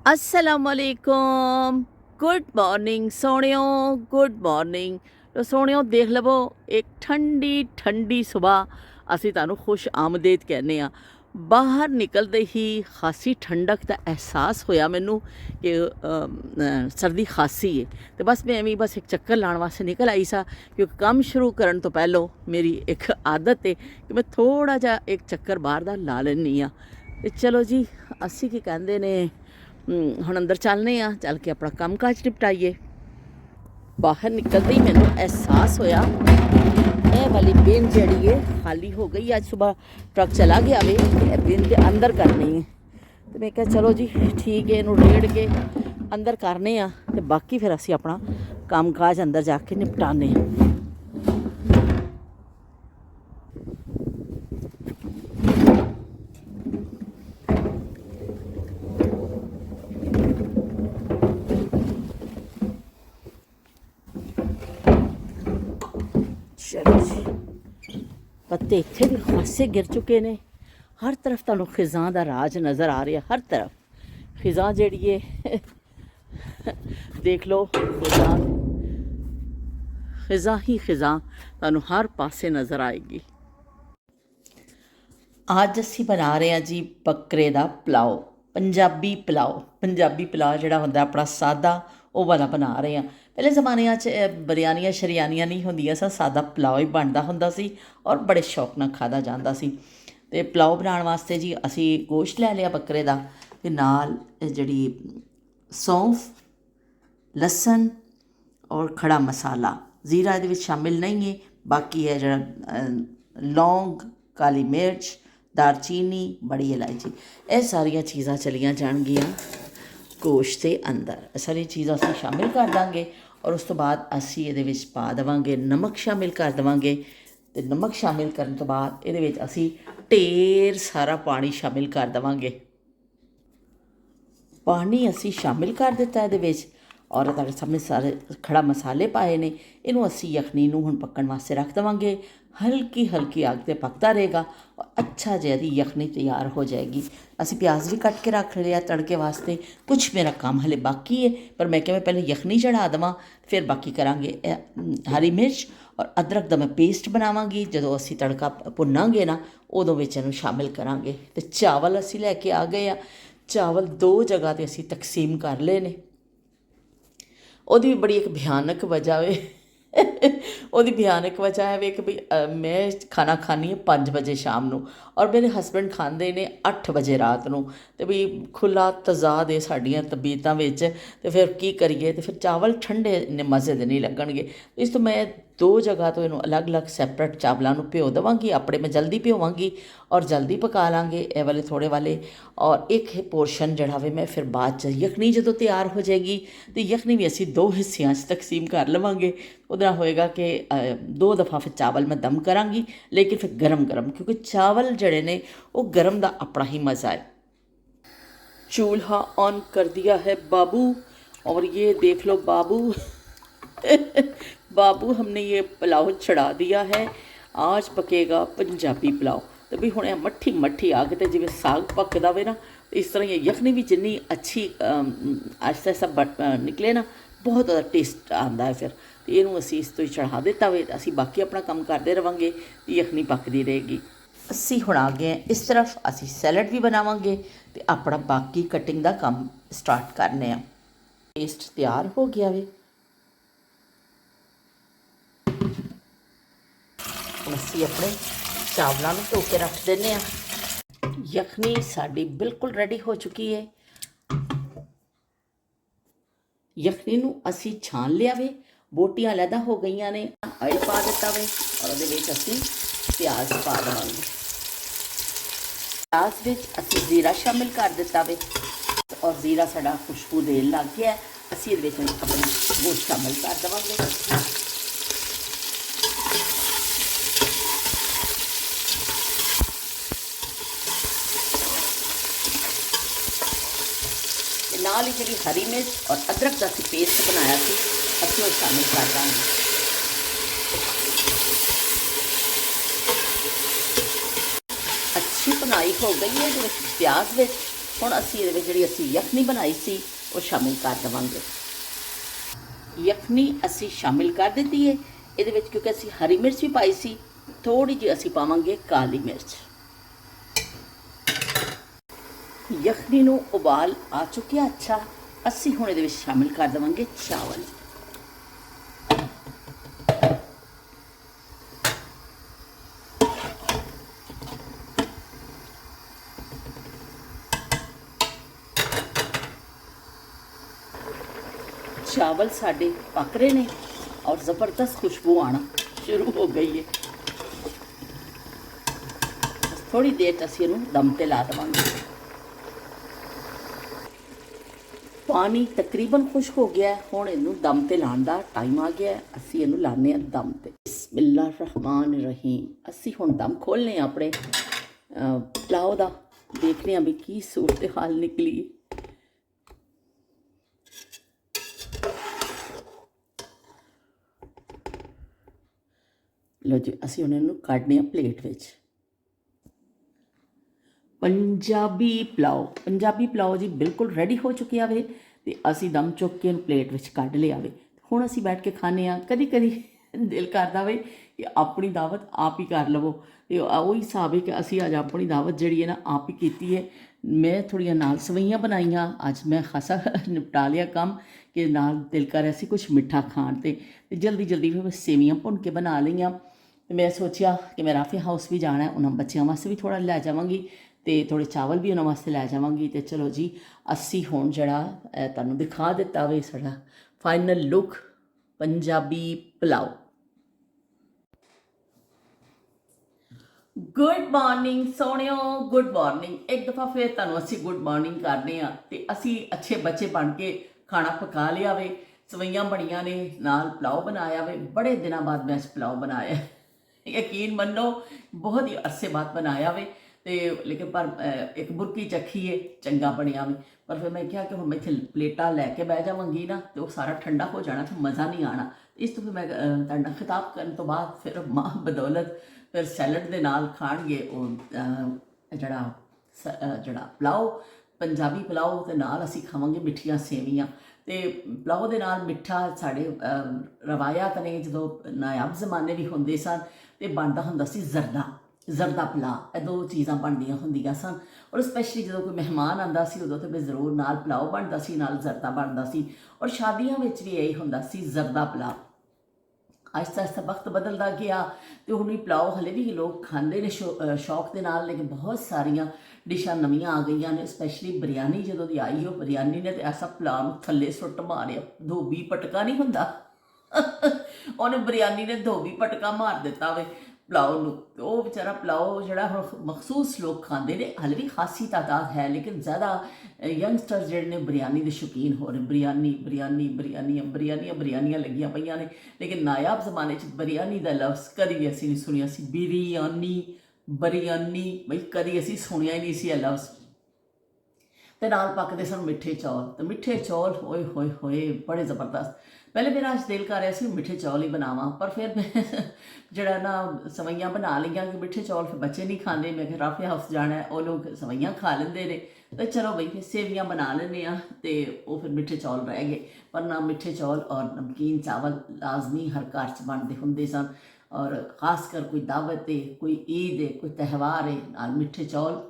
असलकुम good morning सोनियो good morning. तो सोनियो देख लवो एक ठंडी ठंडी सुबह ਅਸੀਂ ਤੁਹਾਨੂੰ ਖੁਸ਼ ਆਮਦੇਦ ਕਹਿੰਦੇ ਆ। ਬਾਹਰ ਨਿਕਲਦੇ ਹੀ ਖਾਸੀ ਠੰਡਕ ਦਾ ਅਹਿਸਾਸ ਹੋਇਆ ਮੈਨੂੰ ਕਿ ਸਰਦੀ ਖਾਸੀ ਹੈ। ਤੇ ਬਸ ਮੈਂ ਐਵੇਂ ਬਸ ਇੱਕ ਚੱਕਰ ਲਾਉਣ ਵਾਸਤੇ ਨਿਕਲ ਆਈ ਸਾਂ, ਕਿਉਂਕਿ ਕੰਮ ਸ਼ੁਰੂ ਕਰਨ ਤੋਂ ਪਹਿਲਾਂ ਮੇਰੀ ਇੱਕ ਆਦਤ ਹੈ ਕਿ ਮੈਂ ਥੋੜ੍ਹਾ ਜਿਹਾ ਇੱਕ ਚੱਕਰ ਬਾਹਰ ਦਾ ਲਾ ਲੈਂਦੀ ਹਾਂ। ਤੇ ਚਲੋ ਜੀ, ਅਸੀਂ ਕੀ ਕਹਿੰਦੇ ਨੇ, ਹੁਣ ਅੰਦਰ ਚੱਲਨੇ ਆ, ਚੱਲ ਕੇ ਆਪਣਾ ਕੰਮ ਕਾਜ ਨਿਪਟਾਈਏ। ਬਾਹਰ ਨਿਕਲਦੇ ਹੀ ਮੈਨੂੰ ਅਹਿਸਾਸ ਹੋਇਆ ਇਹ ਵਾਲੀ ਬਿਨ ਜਿਹੜੀ ਹੈ ਖਾਲੀ ਹੋ ਗਈ। ਅੱਜ ਸਵੇਰ ਟਰੱਕ ਚਲਾ ਗਿਆ ਵੇ, ਇਹ ਬਿਨ ਦੇ ਅੰਦਰ ਕਰਨੀ ਹੈ। ਤੇ ਮੈਂ ਕਿਹਾ ਚਲੋ ਜੀ ਠੀਕ ਹੈ, ਇਹਨੂੰ ਰੇੜ ਕੇ ਅੰਦਰ ਕਰਨੇ ਆ ਤੇ ਬਾਕੀ ਫਿਰ ਅਸੀਂ ਆਪਣਾ ਕੰਮ ਕਾਜ ਅੰਦਰ ਜਾ ਕੇ ਨਿਪਟਾਨੇ ਆ। चलो जी, पत्ते इत्थे भी खासे गिर चुके ने। हर तरफ तुहानूं खिज़ां दा राज नज़र आ रहा, हर तरफ खिज़ां जिहड़ी है देख लो, खिज़ां ही खिज़ां तुहानूं हर पासे नज़र आएगी। आज असीं बना रहे हैं जी बकरे दा पुलाव, पंजाबी पुलाव। पंजाबी पुलाव जिहड़ा हुंदा अपना सादा, ਉਹ ਵਾਲਾ ਬਣਾ ਰਹੇ ਹਾਂ। ਪਹਿਲੇ ਜ਼ਮਾਨਿਆਂ 'ਚ ਬਿਰਿਆਨੀਆਂ ਸ਼ਰਿਆਨੀਆਂ ਨਹੀਂ ਹੁੰਦੀਆਂ ਸਨ, ਸਾਦਾ ਪੁਲਾਓ ਹੀ ਬਣਦਾ ਹੁੰਦਾ ਸੀ ਔਰ ਬੜੇ ਸ਼ੌਕ ਨਾਲ ਖਾਧਾ ਜਾਂਦਾ ਸੀ। ਅਤੇ ਪੁਲਾਓ ਬਣਾਉਣ ਵਾਸਤੇ ਜੀ ਅਸੀਂ ਗੋਸ਼ਤ ਲੈ ਲਿਆ ਬੱਕਰੇ ਦਾ, ਅਤੇ ਨਾਲ ਜਿਹੜੀ ਸੌਂਫ, ਲਸਣ ਔਰ ਖੜਾ ਮਸਾਲਾ, ਜ਼ੀਰਾ ਇਹਦੇ ਵਿੱਚ ਸ਼ਾਮਿਲ ਨਹੀਂ ਹੈ। ਬਾਕੀ ਹੈ ਜਿਹੜਾ ਲੌਂਗ, ਕਾਲੀ ਮਿਰਚ, ਦਾਰਚੀਨੀ, ਬੜੀ ਇਲਾਇਚੀ, ਇਹ ਸਾਰੀਆਂ ਚੀਜ਼ਾਂ ਚਲੀਆਂ ਜਾਣਗੀਆਂ ਗੋਸ਼ਤ ਦੇ ਅੰਦਰ। ਇਹ ਸਾਰੀਆਂ ਚੀਜ਼ਾਂ ਅਸੀਂ ਸ਼ਾਮਿਲ ਕਰ ਦਾਂਗੇ ਔਰ ਉਸ ਤੋਂ ਬਾਅਦ ਅਸੀਂ ਇਹਦੇ ਵਿੱਚ ਪਾ ਦੇਵਾਂਗੇ ਨਮਕ, ਸ਼ਾਮਿਲ ਕਰ ਦੇਵਾਂਗੇ। ਅਤੇ ਨਮਕ ਸ਼ਾਮਿਲ ਕਰਨ ਤੋਂ ਬਾਅਦ ਇਹਦੇ ਵਿੱਚ ਅਸੀਂ ਢੇਰ ਸਾਰਾ ਪਾਣੀ ਸ਼ਾਮਿਲ ਕਰ ਦੇਵਾਂਗੇ। ਪਾਣੀ ਅਸੀਂ ਸ਼ਾਮਿਲ ਕਰ ਦਿੱਤਾ ਇਹਦੇ ਵਿੱਚ ਔਰ ਤੁਹਾਡੇ ਸਾਹਮਣੇ ਸਾਰੇ ਖੜਾ ਮਸਾਲੇ ਪਾਏ ਨੇ। ਇਹਨੂੰ ਅਸੀਂ ਯਖਨੀ ਨੂੰ ਹੁਣ ਪੱਕਣ ਵਾਸਤੇ ਰੱਖ ਦੇਵਾਂਗੇ। ਹਲਕੀ ਹਲਕੀ ਅੱਗ 'ਤੇ ਪੱਕਦਾ ਰਹੇਗਾ ਔਰ ਅੱਛਾ ਜਿਹਾ ਦੀ ਯਖਨੀ ਤਿਆਰ ਹੋ ਜਾਏਗੀ। ਅਸੀਂ ਪਿਆਜ਼ ਵੀ ਕੱਟ ਕੇ ਰੱਖ ਲਿਆ ਤੜਕੇ ਵਾਸਤੇ। ਕੁਛ ਮੇਰਾ ਕੰਮ ਹਲੇ ਬਾਕੀ ਹੈ, ਪਰ ਮੈਂ ਕਿਹਾ ਮੈਂ ਪਹਿਲੇ ਯਖਨੀ ਚੜ੍ਹਾ ਦੇਵਾਂ, ਫਿਰ ਬਾਕੀ ਕਰਾਂਗੇ। ਹਰੀ ਮਿਰਚ ਔਰ ਅਦਰਕ ਦਾ ਮੈਂ ਪੇਸਟ ਬਣਾਵਾਂਗੀ। ਜਦੋਂ ਅਸੀਂ ਤੜਕਾ ਭੁੰਨਾਂਗੇ ਨਾ, ਉਦੋਂ ਵਿੱਚ ਇਹਨੂੰ ਸ਼ਾਮਿਲ ਕਰਾਂਗੇ। ਅਤੇ ਚਾਵਲ ਅਸੀਂ ਲੈ ਕੇ ਆ ਗਏ ਆ। ਚਾਵਲ 2 ਜਗ੍ਹਾ 'ਤੇ ਅਸੀਂ ਤਕਸੀਮ ਕਰ ਲਏ ਨੇ। ਉਹਦੀ ਵੀ ਬੜੀ ਇੱਕ ਭਿਆਨਕ ਵਜ੍ਹਾ ਵੇ ਉਹਦੀ ਭਿਆਨਕ ਵਜ੍ਹਾ ਹੈ ਵੇ ਕਿ ਵੀ ਮੈਂ ਖਾਣਾ ਖਾਂਦੀ ਹਾਂ 5 ਵਜੇ ਸ਼ਾਮ ਨੂੰ ਔਰ ਮੇਰੇ ਹਸਬੈਂਡ ਖਾਂਦੇ ਨੇ 8 ਵਜੇ ਰਾਤ ਨੂੰ। ਅਤੇ ਵੀ ਖੁੱਲ੍ਹਾ ਤਜ਼ਾਦ ਹੈ ਸਾਡੀਆਂ ਤਬੀਅਤਾਂ ਵਿੱਚ, ਅਤੇ ਫਿਰ ਕੀ ਕਰੀਏ। ਅਤੇ ਫਿਰ ਚਾਵਲ ਠੰਡੇ ਇੰਨੇ ਮਜ਼ੇ ਦੇ ਨਹੀਂ ਲੱਗਣਗੇ। ਇਸ ਤੋਂ ਮੈਂ 2 ਜਗ੍ਹਾ ਤੋਂ ਇਹਨੂੰ ਅਲੱਗ-ਅਲੱਗ ਸੈਪਰੇਟ ਚਾਵਲਾਂ ਨੂੰ ਭਿਓ ਦੇਵਾਂਗੀ। ਆਪਣੇ ਮੈਂ ਜਲਦੀ ਭਿਓਵਾਂਗੀ ਔਰ ਜਲਦੀ ਪਕਾ ਲਾਂਗੇ ਇਹ ਵਾਲੇ ਥੋੜ੍ਹੇ ਵਾਲੇ। ਔਰ ਇੱਕ ਪੋਰਸ਼ਨ ਜਿਹੜਾ ਵੇ ਮੈਂ ਫਿਰ ਬਾਅਦ 'ਚ ਯਖਨੀ ਜਦੋਂ ਤਿਆਰ ਹੋ ਜਾਏਗੀ, ਅਤੇ ਯਖਨੀ ਵੀ ਅਸੀਂ 2 ਹਿੱਸਿਆਂ 'ਚ ਤਕਸੀਮ ਕਰ ਲਵਾਂਗੇ। ਉਹਦੇ ਨਾਲ ਹੋਏਗਾ ਕਿ 2 ਦਫਾ ਫਿਰ ਚਾਵਲ ਮੈਂ ਦਮ ਕਰਾਂਗੀ, ਲੇਕਿਨ ਫਿਰ ਗਰਮ ਗਰਮ, ਕਿਉਂਕਿ ਚਾਵਲ ਜਿਹੜੇ ਨੇ ਉਹ ਗਰਮ ਦਾ ਆਪਣਾ ही मज़ा है। चूल्हा ऑन कर दिया है बाबू, और ये देख लो बाबू बाबू हमने ये पुलाव चढ़ा दिया है। आज पकेगा पंजाबी पुलाव। तो भी हुणे मट्ठी मट्ठी आग ते जिवें साग पकदा वे ना, इस तरह ये यखनी भी जिन्नी अच्छी आहिस्ता आहिस्ता निकले ना, बहुत ज़्यादा टेस्ट आता है। फिर ਇਹਨੂੰ ਅਸੀਂ ਇਸ ਤੋਂ ਹੀ ਚੜ੍ਹਾ ਦਿੱਤਾ ਵੇ, ਅਸੀਂ ਬਾਕੀ ਆਪਣਾ ਕੰਮ ਕਰਦੇ ਰਹਾਂਗੇ, ਯਖਨੀ ਪੱਕਦੀ ਰਹੇਗੀ। ਅਸੀਂ ਹੁਣ ਆ ਗਏ ਇਸ ਤਰਫ, ਅਸੀਂ ਸੈਲਡ ਵੀ ਬਣਾਵਾਂਗੇ ਅਤੇ ਆਪਣਾ ਬਾਕੀ ਕਟਿੰਗ ਦਾ ਕੰਮ ਸਟਾਰਟ ਕਰਨੇ ਆ। ਪੇਸਟ ਤਿਆਰ ਹੋ ਗਿਆ ਵੇ। ਅਸੀਂ ਆਪਣੇ ਚਾਵਲਾਂ ਨੂੰ ਧੋ ਕੇ ਰੱਖ ਦਿੰਦੇ ਹਾਂ। ਯਖਨੀ ਸਾਡੀ ਬਿਲਕੁਲ ਰੈਡੀ ਹੋ ਚੁੱਕੀ ਹੈ। ਯਖਨੀ ਨੂੰ ਅਸੀਂ ਛਾਣ ਲਿਆ ਵੇ, ਬੋਟੀਆਂ ਅਲੱਗ ਹੋ ਗਈਆਂ ਨੇ। ਆਇਲ ਪਾ ਦਿੱਤਾ ਵੇ ਔਰ ਉਹਦੇ ਵਿੱਚ ਅਸੀਂ ਪਿਆਜ਼ ਪਾ ਦੇਵਾਂਗੇ। ਪਿਆਜ਼ ਵਿੱਚ ਅਸੀਂ ਜ਼ੀਰਾ ਸ਼ਾਮਿਲ ਕਰ ਦਿੱਤਾ ਵੇ ਔਰ ਜ਼ੀਰਾ ਸਾਡਾ ਖੁਸ਼ਬੂ ਦੇਣ ਲੱਗ ਗਿਆ। ਅਸੀਂ ਇਹਦੇ ਵਿੱਚ ਆਪਣੀ ਗੋਸ਼ਤ ਸ਼ਾਮਿਲ ਕਰ ਦੇਵਾਂਗੇ। ਤੇ ਨਾਲ ਹੀ ਜਿਹੜੀ ਹਰੀ ਮਿਰਚ ਔਰ ਅਦਰਕ ਦਾ ਅਸੀਂ ਪੇਸਟ ਬਣਾਇਆ ਸੀ, ਅਸੀਂ ਉਹ ਸ਼ਾਮਿਲ ਕਰ ਦਾਂਗੇ। अच्छी भुनाई हो गई है प्याज में ਹੁਣ ਅਸੀਂ ਇਹਦੇ ਵਿੱਚ ਜਿਹੜੀ ਅਸੀਂ ਯਖਨੀ ਬਣਾਈ ਸੀ ਉਹ ਸ਼ਾਮਿਲ ਕਰ ਦੇਵਾਂਗੇ। ਯਖਨੀ ਅਸੀਂ ਸ਼ਾਮਿਲ ਕਰ ਦਿੱਤੀ ਹੈ ਇਹਦੇ ਵਿੱਚ, ਕਿਉਂਕਿ ਅਸੀਂ ਹਰੀ ਮਿਰਚ ਵੀ ਪਾਈ ਸੀ, ਥੋੜੀ ਜਿਹੀ ਅਸੀਂ ਪਾਵਾਂਗੇ ਕਾਲੀ ਮਿਰਚ। ਯਖਨੀ ਨੂੰ ਉਬਾਲ ਆ ਚੁੱਕਿਆ ਅੱਛਾ। ਅਸੀਂ ਹੁਣ ਇਹਦੇ ਵਿੱਚ ਸ਼ਾਮਿਲ ਕਰ ਦੇਵਾਂਗੇ ਚਾਵਲ। चावल साढ़े पक रहे हैं और ज़बरदस्त खुशबू आना शुरू हो गई है। थोड़ी देर असीं इहनूं दम ते ला देवांगे। पानी तकरीबन खुश्क हो गया है, हुण इहनूं दम ते लाउण दा टाइम आ गया है। असीं इहनूं लाने आ दम ते। बिस्मिल्लाह रहमान रहीम। असीं हुण दम खोलने अपने पुलाव दा, देखने भी की सूरत हाल निकली। लो जी, असीं हुण इहनूं कढने प्लेट विच। पंजाबी पुलाव जी बिल्कुल रेडी हो चुकिया वे ते असीं दम चुक के प्लेट विच कढ लिया वे। हुण असीं बैठ के खाने आ। कदी कदी दिल करदा वे कि अपनी दावत आप ही कर लवो, ते उही हिसाब है कि असीं अज अपनी दावत जिहड़ी है ना आप ही कीती है। मैं थोड़ियां नाल सवैयां बनाईयां, अज मैं खासा निपटा लिया काम कि नाल दिल कर रहा सी कुछ मिठा खाण ते जल्दी जल्दी फिर सेवियां भुन के बना लईयां। मैं सोचा कि मैं राफिया हाउस भी जाना है, उन्होंने बच्चों वास्ते भी थोड़ा लै जावांगी ते थोड़े चावल भी उन्होंने वास्ते लै जावांगी। तो चलो जी, असी हुण जिहड़ा तुहानूं दिखा दिता वे साडा final look Punjabi pulao. Good morning सोहणियो, गुड मॉर्निंग। एक दफ़ा फिर तुहानूं असी गुड मॉर्निंग करने आ ते असी अच्छे बच्चे बन के खाना पका लिया वे, सवैयां बणियां ने, नाल पुलाव बनाया वे। बड़े दिनों बाद मैं पुलाव बनाया, यकीन मनो बहुत ही अरसे बाद बनाया वे। तो लेकिन पर एक बुरकी चखी है, चंगा बनिया वे। पर फिर मैं क्या कि हम इत्थे प्लेटा लैके बह जावांगी ना तो सारा ठंडा हो जाना, तो मज़ा नहीं आना। इस तो फिर मैं तुहाडे नाल खिताब करन तो बाद फिर मां बदौलत फिर सैलड दे नाल खाणगे जड़ा पुलाव, पंजाबी पुलाव, ते नाल असीं खावांगे मिठियां सेवियां। तो पुलाव दे नाल मिठा साढ़े रवायत ने, जो नायाब जमाने भी होंदे सन तो बनता हुंदा सी जरदा पुलाव। दो चीज़ां बनदियां हुंदियां सन, और स्पैशली जो कोई मेहमान आंदा सी उदों तो फिर जरूर नाल पुलाव बनता सी, नाल जरदा बनता सी। और शादियां विच भी यही हुंदा सी, जरदा पुलाव। आहिस्ता आहिस्ता वक्त बदलता गया तो हुण पुलाव हले भी लोग खाते हैं शौक के नाल, लेकिन बहुत सारिया डिशां नवीं आ गई ने। स्पैशली बिरयानी जो दी आई, हो बिरयानी ने तो ऐसा पुलाव थले सुट मारिया, धोबी पटका नहीं हुंदा उन्हें बिरयानी ने धोबी पटका मार दिता वे पुलाव नूं। तो वह बेचारा पुलाव जिहड़ा हुण मखसूस लोग खाते हैं, हले भी खासी तादाद है, लेकिन ज़्यादा यंगस्टर जिहड़े ने बिरयानी के शौकीन हो रहे। बिरयानियां लगियां पईयां ने, लेकिन नायाब जमाने बिरयानी का लफ्ज़ कदी भी असीं नहीं सुनिया सी। बिरयानी बई कदी असीं सुनिया ही नहीं सी लफ्ज़। तो नाल पकते सन मिठे चौल, तो मिठे चौल होए होए होए बड़े ज़बरदस्त। पहले मेरा अज दिल कर रहा सी मिठे चौल ही बनावा, पर फिर मैं जड़ा ना सवैयां बना लियां कि मिठे चौल फिर बच्चे नहीं खाते। मैं राफिया हाउस जाना है, वो लोग सवैयां खा लेंदे ने, तो चलो बई फिर सेवियां बना लेने आ, तो वो फिर मिठे चौल रह गए। पर ना मिठे चौल और नमकीन चावल लाजमी हर घर च बनते होंदे सन, और खासकर कोई दावत है, कोई ईद है, कोई त्यौहार है, नाल मिठे चौल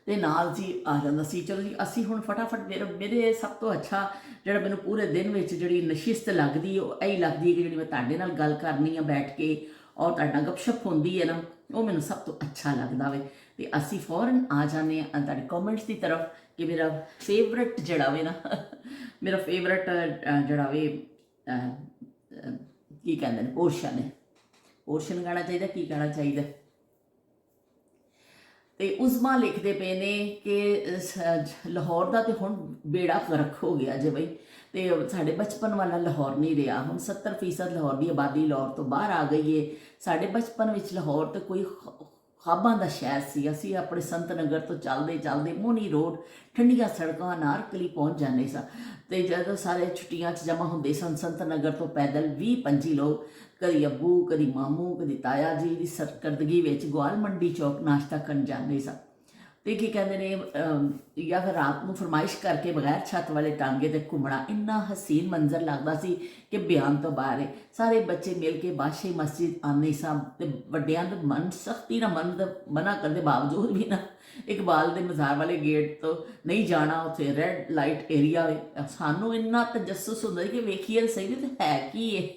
ते नाल जी आ जाता सी। चलो जी, असी हुण फटाफट मेरे सब तो अच्छा जिहड़ा मैनूं पूरे दिन विच जिहड़ी नशिस्त लगदी है, यही लगदी है कि जिहड़ी मैं तुहाडे नाल गल करनी है बैठ के और तुहाडे नाल गपशप होंदी है ना, वो मैनूं सब तो अच्छा लगदा वे। ते असी फौरन आ जाने तुहाडे कॉमेंट्स की तरफ कि मेरा फेवरेट जिहड़ा वे ना मेरा फेवरेट जिहड़ा वे की कहंदे ने पोर्शन है, पोर्शन कहना चाहिए, की कहना चाहिए। तो उज़मा लिखते पे ने कि लाहौर का तो हुण बेड़ा गर्क हो गया जे बई, तो साढ़े बचपन वाला लाहौर नहीं रहा। हुण 70% लाहौर की आबादी लाहौर तो बाहर आ गई है। साढ़े बचपन में लाहौर तो कोई ख्वाबां का शहर सी। असी अपने संत नगर तो चलते चलते मोनी रोड ठंडिया सड़कों नारकली पहुँच जाते सा। तो जो सारे छुट्टियां जमा होंदे सन संत नगर तो पैदल 20-25 लोग, कदी अब्बू कदी मामू कदी ताया जी की सरकर्दगी में ग्वाल मंडी चौक नाश्ता करन जाते सा। ਤੇ ਕੀ ਕਹਿੰਦੇ ਨੇ ਜਾਂ ਫਿਰ ਰਾਤ ਨੂੰ ਫਰਮਾਇਸ਼ ਕਰਕੇ ਬਗੈਰ ਛੱਤ ਵਾਲੇ ਟਾਂਗੇ ਤੇ ਘੁੰਮਣਾ ਇੰਨਾ ਹਸੀਨ ਮੰਜ਼ਰ ਲੱਗਦਾ ਸੀ ਕਿ ਬਿਆਨ ਤੋਂ ਬਾਹਰ ਹੈ। ਸਾਰੇ ਬੱਚੇ ਮਿਲ ਕੇ ਬਾਦਸ਼ਾਹੀ ਮਸਜਿਦ ਆਉਂਦੇ ਸਨ ਤੇ ਵੱਡਿਆਂ ਦੇ ਮਨ ਸਖਤੀ ਨਾਲ ਮਨਾ ਕਰਨ ਦੇ ਬਾਵਜੂਦ ਵੀ ਨਾ ਇਕਬਾਲ ਦੇ ਮਜ਼ਾਰ ਵਾਲੇ ਗੇਟ ਤੋਂ ਨਹੀਂ ਜਾਣਾ, ਉੱਥੇ ਰੈੱਡ ਲਾਈਟ ਏਰੀਆ ਵੇ। ਸਾਨੂੰ ਇੰਨਾ ਤਜੱਸੁਸ ਹੁੰਦਾ ਕਿ ਵੇਖੀਏ ਸਹੀ ਤੇ ਹੈ ਕੀ ਇਹ।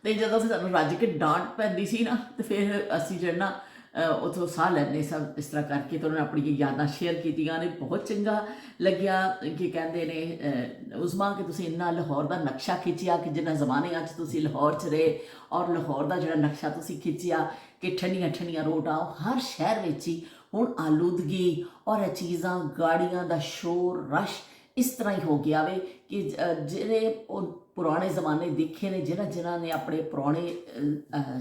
ਤੇ ਜਦੋਂ ਫਿਰ ਸਾਨੂੰ ਰੱਜ ਕੇ ਡਾਂਟ ਪੈਂਦੀ ਸੀ ਨਾ ਤੇ ਫਿਰ ਅਸੀਂ ਜਿਹੜਾ ਨਾ ਉੱਥੋਂ ਸਾਹ ਲੈਂਦੇ ਸਭ ਇਸ ਤਰ੍ਹਾਂ ਕਰਕੇ। ਤੇ ਉਹਨਾਂ ਨੇ ਆਪਣੀ ਯਾਦਾਂ ਸ਼ੇਅਰ ਕੀਤੀਆਂ ਨੇ। ਬਹੁਤ ਚੰਗਾ ਲੱਗਿਆ ਕਿ ਕਹਿੰਦੇ ਨੇ ਉਸਮਾ ਕਿ ਤੁਸੀਂ ਇੰਨਾ ਲਾਹੌਰ ਦਾ ਨਕਸ਼ਾ ਖਿੱਚਿਆ ਕਿ ਜਿੰਨਾ ਜ਼ਮਾਨੇ 'ਚ ਤੁਸੀਂ ਲਾਹੌਰ 'ਚ ਰਹੇ ਔਰ ਲਾਹੌਰ ਦਾ ਜਿਹੜਾ ਨਕਸ਼ਾ ਤੁਸੀਂ ਖਿੱਚਿਆ ਕਿ ਠੰਡੀਆਂ ਠੰਡੀਆਂ ਰੋਡਾਂ ਹਰ ਸ਼ਹਿਰ ਵਿੱਚ ਹੀ ਹੁਣ ਆਲੂਦਗੀ ਔਰ ਇਹ ਚੀਜ਼ਾਂ ਗਾੜੀਆਂ ਦਾ ਸ਼ੋਰ ਰਸ਼ ਇਸ ਤਰ੍ਹਾਂ ਹੀ ਹੋ ਗਿਆ ਵੇ ਕਿ ਜਿਹੜੇ ਉਹ ਪੁਰਾਣੇ ਜ਼ਮਾਨੇ ਦੇਖੇ ਨੇ, ਜਿਨ੍ਹਾਂ ਨੇ ਆਪਣੇ ਪੁਰਾਣੇ